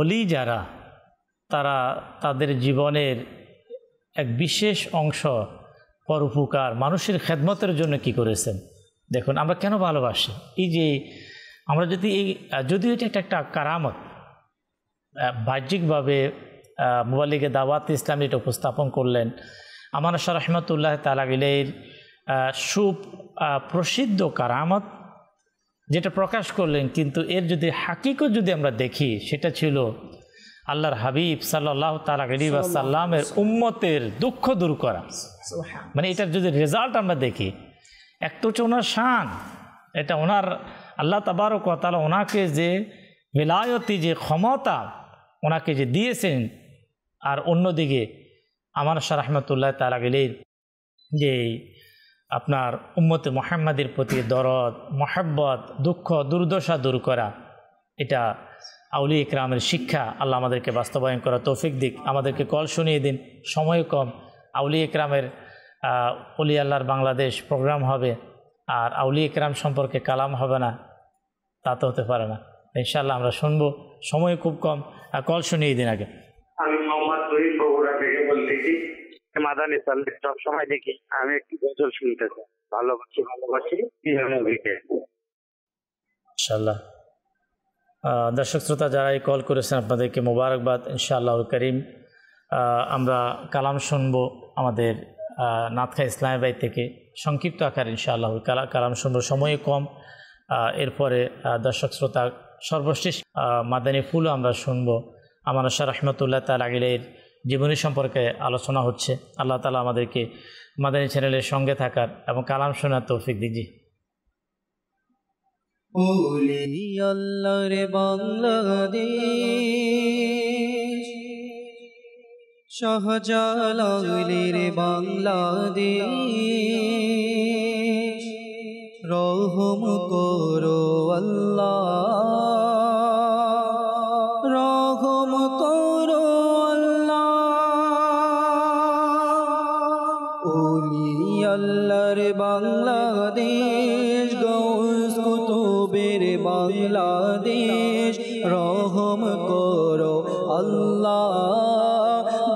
ওলি যারা, তারা তাদের জীবনের এক বিশেষ অংশ পরোপকার মানুষের খেদমতের জন্য কি করেছেন। দেখুন আমরা কেন ভালোবাসি, এই যে আমরা যদি যদিও এটা একটা কারামত, বাহ্যিকভাবে মুবাল্লিগে দাওয়াত ইসলামী এটা উপস্থাপন করলেন, আমানুস শাহ রহমতুল্লাহ তাআলা আলাইহির প্রসিদ্ধ কারামত যেটা প্রকাশ করলেন, কিন্তু এর যদি হাকিকত যদি আমরা দেখি সেটা ছিল আল্লাহর হাবিব সাল্লাল্লাহু তাআলা আলাইহি ওয়াসাল্লামের উম্মতের দুঃখ দূর করা। মানে এটার যদি রেজাল্ট আমরা দেখি, এক তো হচ্ছে ওনার শান, এটা ওনার আল্লাহ তাবারক ওয়া তাআলা ওনাকে যে বিলায়তি যে ক্ষমতা ওনাকে যে দিয়েছেন, আর অন্যদিকে আমানুস শাহ রহমতুল্লাহ তাআলা আলাইহির যে আপনার উম্মতে মুহাম্মাদের প্রতি দরদ, মহব্বত, দুঃখ দুর্দশা দূর করা, এটা আউলিয়া ইকরামের শিক্ষা। আল্লাহ আমাদেরকে বাস্তবায়ন করা তৌফিক দিক, আমাদেরকে কল শুনিয়ে দিন। সময় কম, আউলিয়া ইকরামের ওলি আল্লাহর বাংলাদেশ প্রোগ্রাম হবে আর আউলিয়া ইকরাম সম্পর্কে কালাম হবে না, তা তো হতে পারে না। ইনশাআল্লাহ আমরা শুনবো, সময় খুব কম, কল শুনিয়ে দিন আগে। আমি মোহাম্মদ রহিম বগুড়া থেকে বলতেছি। মাদানী সাল্লি সব সময় দেখি, আমি একটু গজল শুনতে চাই। ভালোবাসি ইনশাআল্লাহ। দর্শক শ্রোতা যারা এই কল করেছেন আপনাদেরকে মোবারকবাদ, ইনশাআল্লাহ করিম। আমরা কালাম শুনবো আমাদের নাথখা ইসলামী ভাই থেকে, সংক্ষিপ্ত আকার ইনশাআল্লাহ কালাম শুনবো, সময় কম। এরপরে দর্শক শ্রোতা সর্বশেষ মাদানী ফুলও আমরা শুনবো। আমানুস শাহ রহমতুল্লাহ তাআলা আলাইহির জীবনী সম্পর্কে আলোচনা হচ্ছে। আল্লাহ তাআলা আমাদেরকে মাদানী চ্যানেলের সঙ্গে থাকার এবং কালাম শোনার তৌফিক দিজি। ওলি আল্লাহর বাংলাদেশ, শাহজালালের বাংলাদেশ, রহম করো আল্লাহ, রহম করো আল্লাহ। ওলি আল্লাহর বাংলাদেশ, গৌস কুতুবের বাংলাদেশ, রহম করো আল্লাহ,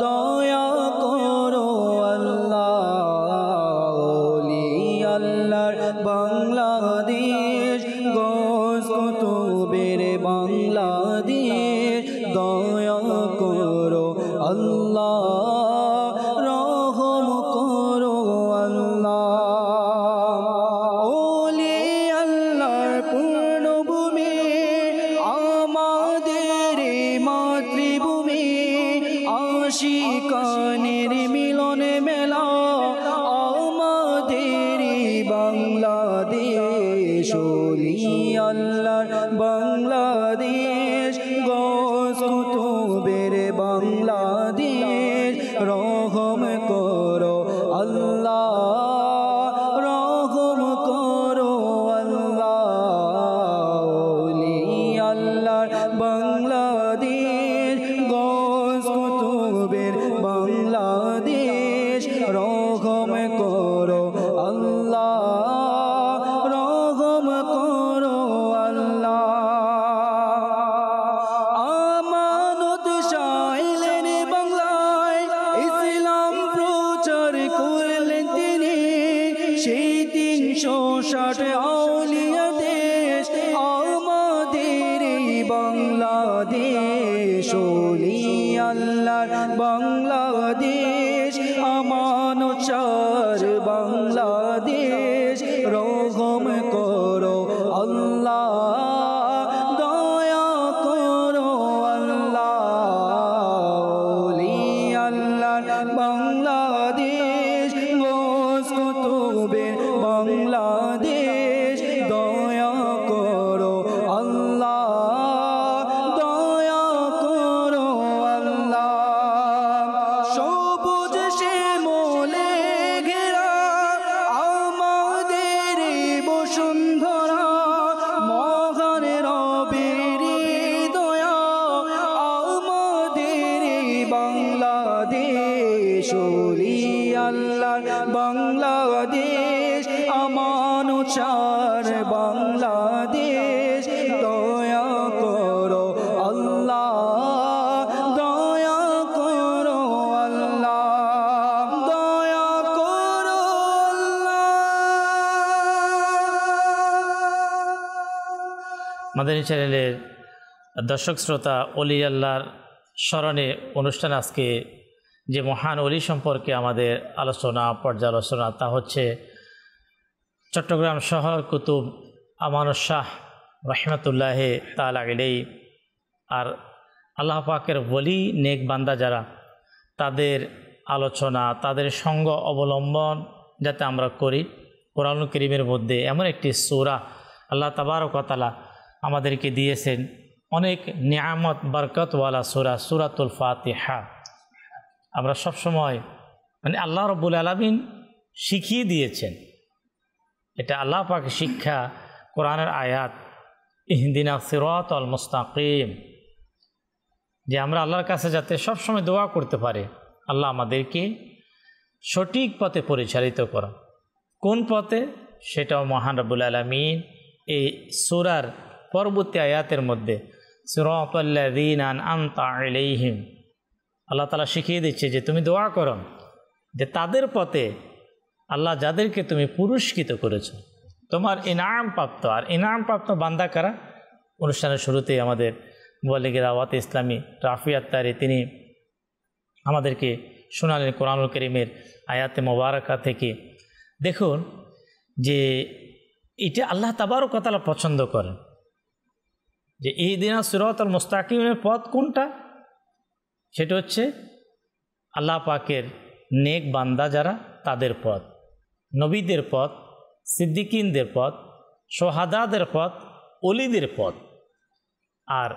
দয়া করো আল্লাহ। ওলি আল্লাহর বাংলাদেশ, গৌস কুতুবের বাংলাদেশ, দয়া করো আল্লাহ, রহম করো আল্লাহ। ওলি আল্লাহর পূর্ণভূমি, আমাদের মাতৃভূমি, আশিকানের মিলন মেলা, আমাদের বাংলাদেশ। ওলি আল্লাহর বাংলাদেশ, গৌস কুতুবের বাংলাদেশ, রহম করো আল্লাহ, রহম করো আল্লাহ। ওলি আল্লাহর বাংলাদেশ, গৌস কুতুবের বাংলাদেশ, রহম করো আল্লাহ, রহম করো আল্লাহ। আমানত শাইলেন বাংলায়, ইসলাম প্রচার করলেন তিনি, সেই 360 আউলিয়া দেশ, আমাদের এই বাংলাদেশ। ওলি আল্লাহর বাংলাদেশ, বাংলাদেশ রহম করো আল্লাহ দয়া করো আল্লাহ ওলি আল্লাহ বাংলাদেশ গোস কুতুবের বাংলাদেশ দয়া করো আল্লাহ দয়া করো আল্লাহ সবুজ শ্যামলে ঘেরা আমাদের বসুন্ধরা মহান রবের দয়া আমাদের বাংলাদেশ ওলি আল্লাহ বাংলাদেশ আমানুচার বাংলাদেশ দয়া করো আল্লাহ দয়া করো আল্লাহ দয়া করো আল্লাহ। মাদানী চ্যানেলের দর্শক শ্রোতা, অলি আল্লাহর স্মরণে অনুষ্ঠান আজকে যে মহান অলি সম্পর্কে আমাদের আলোচনা পর্যালোচনা তা হচ্ছে চট্টগ্রাম শহর কুতুব আমানুর শাহ রহমতুল্লাহ তাআলা আলাইহি। আর আল্লাহ পাকের ওলি নেক বান্দা যারা, তাদের আলোচনা, তাদের সঙ্গ অবলম্বন যাতে আমরা করি। কোরআনুল কারীমের মধ্যে এমন একটি সূরা আল্লাহ তাবারক ওয়া তাআলা আমাদেরকে দিয়েছেন, অনেক নিয়ামত বরকতওয়ালা সূরা, সূরাতুল ফাতিহা। আমরা সবসময় মানে আল্লাহ রাব্বুল আলামিন শিখিয়ে দিয়েছেন, এটা আল্লাহ পাকের শিক্ষা, কোরআনের আয়াত, ইহদিনা সিরাতাল মুস্তাকিম, যে আমরা আল্লাহর কাছে যাতে সবসময় দোয়া করতে পারে আল্লাহ আমাদেরকে সঠিক পথে পরিচালিত করা। কোন পথে? সেটাও মহান রব্বুল আলামিন এই সূরার পরবর্তী আয়াতের মধ্যে সিরাতাল্লাযীনা আন'আমতা আলাইহিম আল্লাহ তাআলা শিখিয়ে দিচ্ছে যে তুমি দোয়া করো যে তাদের পথে আল্লাহ যাদেরকে তুমি পুরস্কৃত করেছো, তোমার ইনাম প্রাপ্ত। আর ইনাম প্রাপ্ত বান্দা কারা? অনুষ্ঠানের শুরুতেই আমাদের মুবাল্লিগ দাওয়াত ইসলামী রাফি আত্তারি তিনি আমাদেরকে শোনালেন কোরআনুল কারীমের আয়াতে মোবারকা থেকে। দেখুন যে এটা আল্লাহ তাবারক ওয়া তাআলা পছন্দ করেন, যে ইহদিনা সিরাতাল মুস্তাকিমের পথ কোনটা? সেটা হচ্ছে আল্লাহ পাকের নেক বান্দা যারা, তাদের পথ, নবীদের পথ, সিদ্দিকিনদের পথ, সোহাদাদের পথ, অলিদের পথ। আর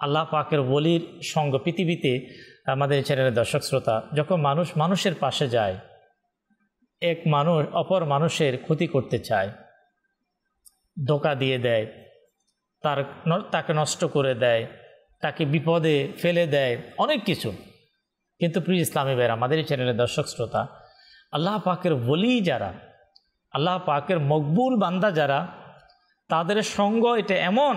আল্লাহ পাকের ওলির সঙ্গ পৃথিবীতে আমাদের চ্যানেলের দর্শক শ্রোতা, যখন মানুষ মানুষের পাশে যায়, এক মানুষ অপর মানুষের ক্ষতি করতে চায়, ধোঁকা দিয়ে দেয়, তাকে নষ্ট করে দেয়, তাকে বিপদে ফেলে দেয়, অনেক কিছু। কিন্তু প্রিয় ইসলামী ভাইরা, আমাদের এই চ্যানেলের দর্শক শ্রোতা, আল্লাহ পাকের ওলি যারা, আল্লাহ পাকের মকবুল বান্দা যারা, তাদের সঙ্গ এটা এমন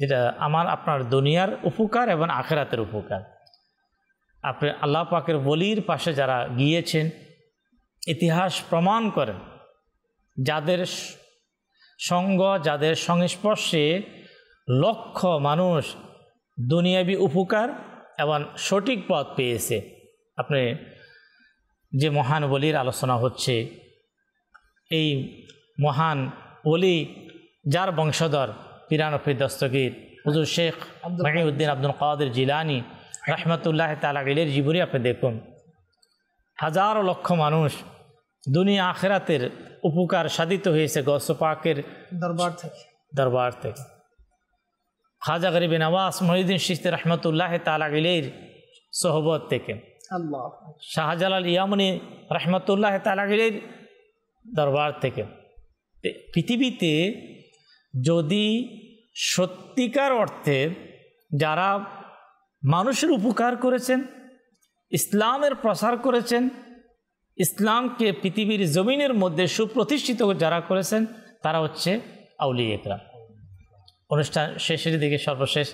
যেটা আমার আপনার দুনিয়ার উপকার এবং আখিরাতের উপকার। আপনি আল্লাহ পাকের ওলির পাশে যারা গিয়েছেন, ইতিহাস প্রমাণ করেন, যাদের সঙ্গ, যাদের সংস্পর্শে লক্ষ মানুষ দুনিয়াবি উপকার এবং সঠিক পথ পেয়েছে। আপনি যে মহান ওলির আলোচনা হচ্ছে, এই মহান ওলি যার বংশধর পীরানফি দস্তগীর হুজুর শেখ মাঈউদ্দিন আব্দুল কাদের জিলানী রহমতুল্লাহ তাআলা আলাইহির জীবনী আপনি দেখুন, হাজারো লক্ষ মানুষ দুনিয়া আখিরাতের উপকার সাধিত হয়েছে গৌস পাকের দরবার থেকে। খাজা গরিব নওয়াজ মহিউদ্দিন চিশতি রহমতুল্লাহ তাআলা আলাইহির সোহবত থেকে, শাহজালাল ইয়ামানি রহমতুল্লাহ তাআলা আলাইহির দরবার থেকে। পৃথিবীতে যদি সত্যিকার অর্থে যারা মানুষের উপকার করেছেন, ইসলামের প্রসার করেছেন, ইসলামকে পৃথিবীর জমিনের মধ্যে সুপ্রতিষ্ঠিত যারা করেছেন, তারা হচ্ছে আউলিয়া ইকরাম। অনুষ্ঠান শেষের দিকে সর্বশেষ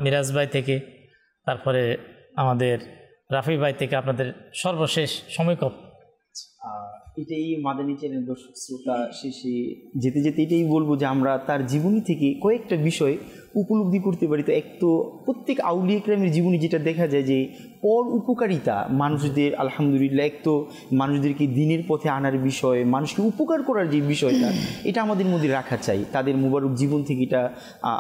মিরাজ ভাই থেকে, তারপরে আমাদের রাফি ভাই থেকে আপনাদের সর্বশেষ সময়কপ। এটাই মাদানী চ্যানেল দর্শক শ্রোতা, শেষে যেতে যেতে এটাই বলবো যে আমরা তার জীবনী থেকে কয়েকটা বিষয় উপলব্ধি করতে পারি, তো এক তো প্রত্যেক আউলিয়া ইকরামের জীবনে যেটা দেখা যায় যে পর উপকারিতা মানুষদের, আলহামদুলিল্লাহ, এক তো মানুষদেরকে দিনের পথে আনার বিষয়, মানুষকে উপকার করার যে বিষয়টা, এটা আমাদের মধ্যে রাখা চাই। তাদের মুবারক জীবন থেকে এটা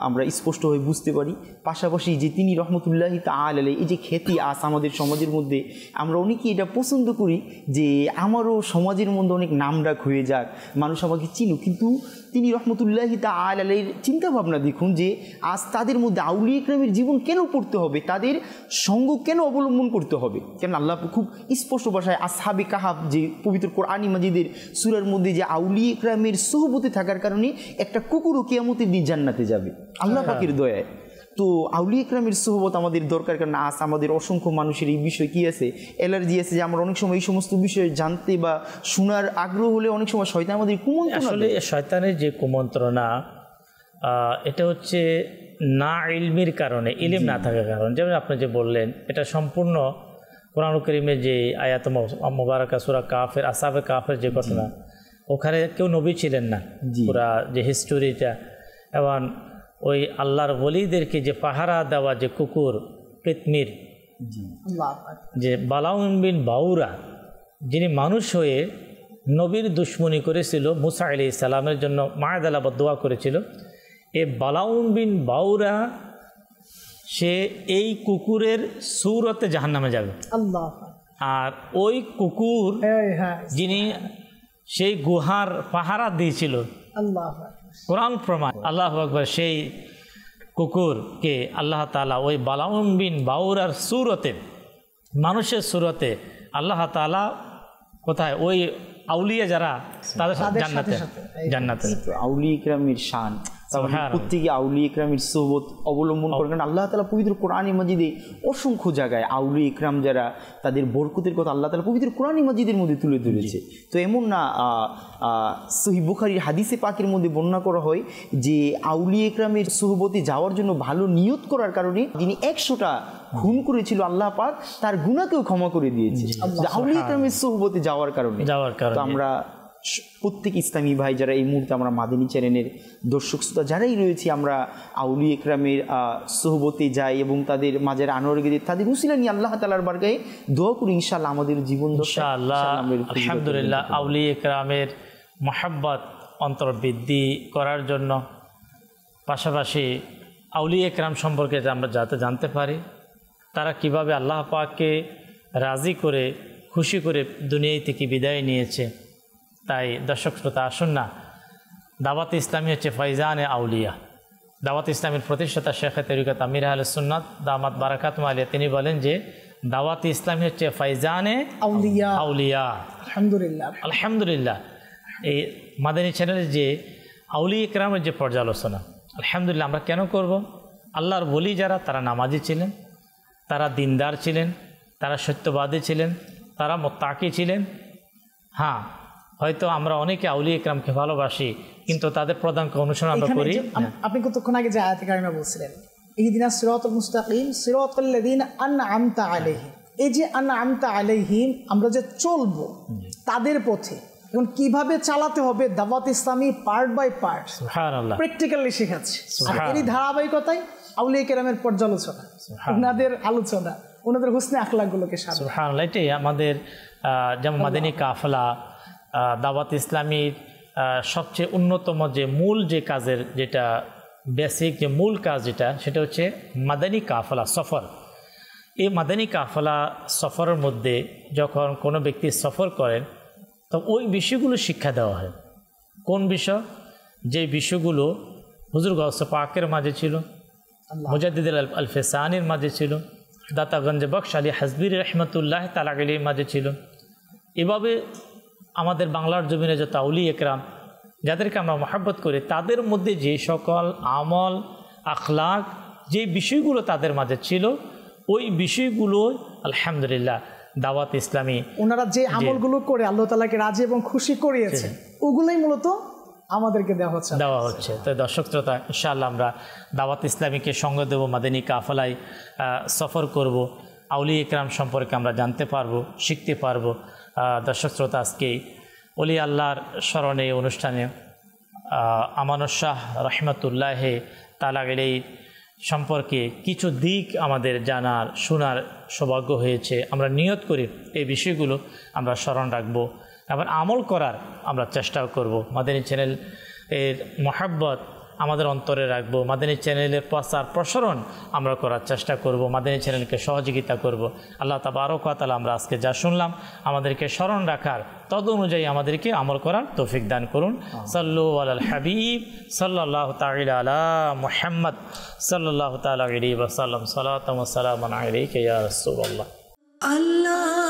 আমরা স্পষ্টভাবে বুঝতে পারি। পাশাপাশি যে তিনি রহমতুল্লাহি তাআলা আলাইহি, এই যে খ্যাতি আজ আমাদের সমাজের মধ্যে, আমরা অনেকেই এটা পছন্দ করি যে আমারও সমাজের মধ্যে অনেক নামডাক হয়ে যাক, মানুষ আমাকে চিনুক, কিন্তু তিনি রহমতুল্লাহি তাআলা আলাইহির চিন্তাভাবনা দেখুন যে আজ তাদের মধ্যে আউলিয়া ইকরামের জীবন কেন পড়তে হবে, তাদের সঙ্গ কেন অবলম্বন করতে হবে। কেন আল্লাহ খুব স্পষ্ট ভাষায় আসহাবে কাহাফ, যে পবিত্র কোরআনী মাজিদের সূরার মধ্যে, যে আউলিয়া ইকরামের সোহবতে থাকার কারণে একটা কুকুরও কিয়ামতের দিন জান্নাতে যাবে আল্লাহ পাকের দয়ায়। তো আউলিয়া ইকরামের সোহবত আমাদের দরকার, কারণ আজ আমাদের অসংখ্য মানুষের এই বিষয় কি আছে, অ্যালার্জি আছে, যে আমরা অনেক সময় এই সমস্ত বিষয়ে জানতে বা শোনার আগ্রহ হলে অনেক সময় শয়তান আমাদের কুমন্ত্রণা। আসলে শয়তানের যে কুমন্ত্রণা, এটা হচ্ছে না ইলমির কারণে, ইলম না থাকার কারণে। যেমন আপনি যে বললেন, এটা সম্পূর্ণ কোরআন কারীমের যে আয়াত মুবারাকা সূরা কাফের, আসহাবে কাফের যে ঘটনা, ওখানে কেউ নবী ছিলেন না, পুরা যে হিস্টোরিটা। এবং ওই আল্লাহর ওলিদেরকে যে পাহারা দেওয়া যে কুকুর কিতমির, যে বালাউন বিন বাউরা, যিনি মানুষ হয়ে নবীর দুশ্মনী করেছিল, মুসা আলাইহিস সালামের জন্য মায়াদালা বদদুয়া করেছিল, এ বালাউন বিন বাউরা সে এই কুকুরের সূরতে জাহান্নামে যাবে। আর ওই কুকুর যিনি সেই গুহার পাহারা দিয়েছিল, কোরআন প্রমাণ, আল্লাহু আকবার, সেই কুকুরকে আল্লাহ তাআলা ওই বালাউন বিন বাউরার সূরতে, মানুষের সূরতে আল্লাহ তাআলা কোথায়, ওই আউলিয়া যারা তাদের জান্নাতে। আউলিয়া ইকরামের শান, প্রত্যেকে আউলিয়া ইকরামের সোহবত অবলম্বন করে। কারণ আল্লাহ তাআলা পবিত্র কোরআনে মাজিদে অসংখ্য জায়গায় আউলিয়া ইকরাম যারা, তাদের বরকতের কথা আল্লাহ তাআলা পবিত্র কোরআনে মাজিদের মধ্যে তুলে ধরেছে। তো এমন না, সহিহ বুখারীর হাদিসে পাকের মধ্যে বর্ণনা করা হয় যে আউলিয়া ইকরামের সোহবতে যাওয়ার জন্য ভালো নিয়ত করার কারণে যিনি 100টা খুন করেছিল, আল্লাহ পাক তার গুনাহকেও ক্ষমা করে দিয়েছে আউলিয়া ইকরামের সোহবতে যাওয়ার কারণে। তো আমরা প্রত্যেক ইসলামী ভাই যারা এই মুহূর্তে আমরা মাদানী চ্যানেলের দর্শক শ্রোতা যারাই রয়েছি, আমরা আউলিয়া ইকরামের সোহবতে যাই এবং তাদের মাঝের আনোয়ার গেদে তাদের উসিলা নিয়ে আল্লাহ তাআলার বারগাহে দোয়া করি, ইনশাআল্লাহ আমাদের জীবন ইনশাআল্লাহ আলহামদুলিল্লাহ আউলিয়া ইকরামের মহব্বত অন্তর্বৃদ্ধি করার জন্য, পাশাপাশি আউলিয়া ইকরাম সম্পর্কে আমরা যাতে জানতে পারি, তারা কিভাবে আল্লাহ পাককে রাজি করে খুশি করে দুনিয়া থেকে বিদায় নিয়েছে। তাই দর্শক শ্রোতা, আসুন না, দাওয়াত ইসলামী হচ্ছে ফাইজানে আউলিয়া। দাওয়াত ইসলামের প্রতিষ্ঠাতা শেখ তরিকত আমির আহলে সুন্নাত দামাত বারাকাতুহু আলাইহি, তিনি বলেন যে দাওয়াত ইসলামী হচ্ছে ফাইজানে আউলিয়া। আলহামদুলিল্লাহ, আলহামদুলিল্লাহ। এই মাদানী চ্যানেলের যে আউলিয়া ইকরামের যে পর্যালোচনা, আলহামদুলিল্লাহ, আমরা কেন করব? আল্লাহর ওলি যারা, তারা নামাজি ছিলেন, তারা দিনদার ছিলেন, তারা সত্যবাদী ছিলেন, তারা মুত্তাকি ছিলেন। হ্যাঁ, হয়তো আমরা অনেকে আউলিয়া ইকরামকে ভালোবাসি, কিন্তু তাদের প্রধানকে অনুসরণ আমরা করি। আপনি কতক্ষণ আগে যে আয়াতে কারিমা বলছিলেন, ইহদিনাস সিরাতাল মুস্তাকিম সিরাতাল লাযিনা আনআমতা আলাইহিম, এই যে আনআমতা আলাইহিম, আমরা যে চলবো তাদের পথে, এখন কিভাবে চালাতে হবে দাওয়াত ইসলামী পার্ট বাই পার্ট সুবহানাল্লাহ প্র্যাকটিক্যালি শেখাচ্ছে। আর এরই ধারাবাহিকতায় আউলিয়া কেরামের পর্যালোচনা, ওনাদের আলোচনা, ওনাদের হুসনে আখলাকগুলোকে সুবহানাল্লাহ। এটাই আমাদের যেমন মাদানী কাফেলা, দাওয়াত ইসলামীর সবচেয়ে অন্যতম যে মূল যে কাজের, যেটা বেসিক যে মূল কাজ যেটা, সেটা হচ্ছে মাদানী কাফেলা সফর। এই মাদানী কাফেলা সফরের মধ্যে যখন কোনো ব্যক্তি সফর করেন, তো ওই বিষয়গুলো শিক্ষা দেওয়া হয়। কোন বিষয়? যে বিষয়গুলো হুজুর গাউস পাকের মাঝে ছিল, মুজাদ্দিদ আল ফেসানির মাঝে ছিল, দাতাগঞ্জ বখশ আলী হাজবির রহমতুল্লাহ তাআলা আলাইহির মাঝে ছিল। এভাবে আমাদের বাংলার জমিনে যত আউলিয়া ইকরাম যাদেরকে আমরা মহব্বত করি, তাদের মধ্যে যে সকল আমল আখলাক, যে বিষয়গুলো তাদের মাঝে ছিল, ওই বিষয়গুলো আলহামদুলিল্লাহ দাওয়াত ইসলামী, ওনারা যে আমলগুলো করে আল্লাহ তাআলাকে রাজি এবং খুশি করিয়েছে, ওগুলোই মূলত আমাদেরকে দেওয়া হচ্ছে। তো দর্শক শ্রোতা, ইনশাআল্লাহ আমরা দাওয়াত ইসলামীকে সঙ্গ দেব, মাদানী কাফেলায় সফর করব, আউলিয়া ইকরাম সম্পর্কে আমরা জানতে পারবো, শিখতে পারবো। দর্শক শ্রোতা, আজকে ওলি আল্লাহর স্মরণে অনুষ্ঠানে আমানুর শাহ রহমতুল্লাহ তাআলা আলাইহি সম্পর্কে কিছু দিক আমাদের জানার শোনার সৌভাগ্য হয়েছে। আমরা নিয়ত করি এই বিষয়গুলো আমরা স্মরণ রাখবো এবং আমল করার আমরা চেষ্টাও করব। মাদানী চ্যানেল এর মহাব্বত আমাদের অন্তরে রাখবো। মাদানী চ্যানেলের প্রচার প্রসারণ আমরা করার চেষ্টা করব। মাদানী চ্যানেলকে সহযোগিতা করব। আল্লাহ তাবারক ওয়া তাআলা আমরা আজকে যা শুনলাম আমাদেরকে স্মরণ রাখার তদ অনুযায়ী আমাদেরকে আমল করার তৌফিক দান করুন। সাল্লু আলাল হাবিব সাল্লাল্লাহু তাআলা আলা মুহাম্মদ সাল্লাল্লাহু তাআলা আলাইহি ওয়া সাল্লাম। সালাতাম ওয়া সালামান আলাইকা ইয়া রাসূলুল্লাহ। আল্লাহ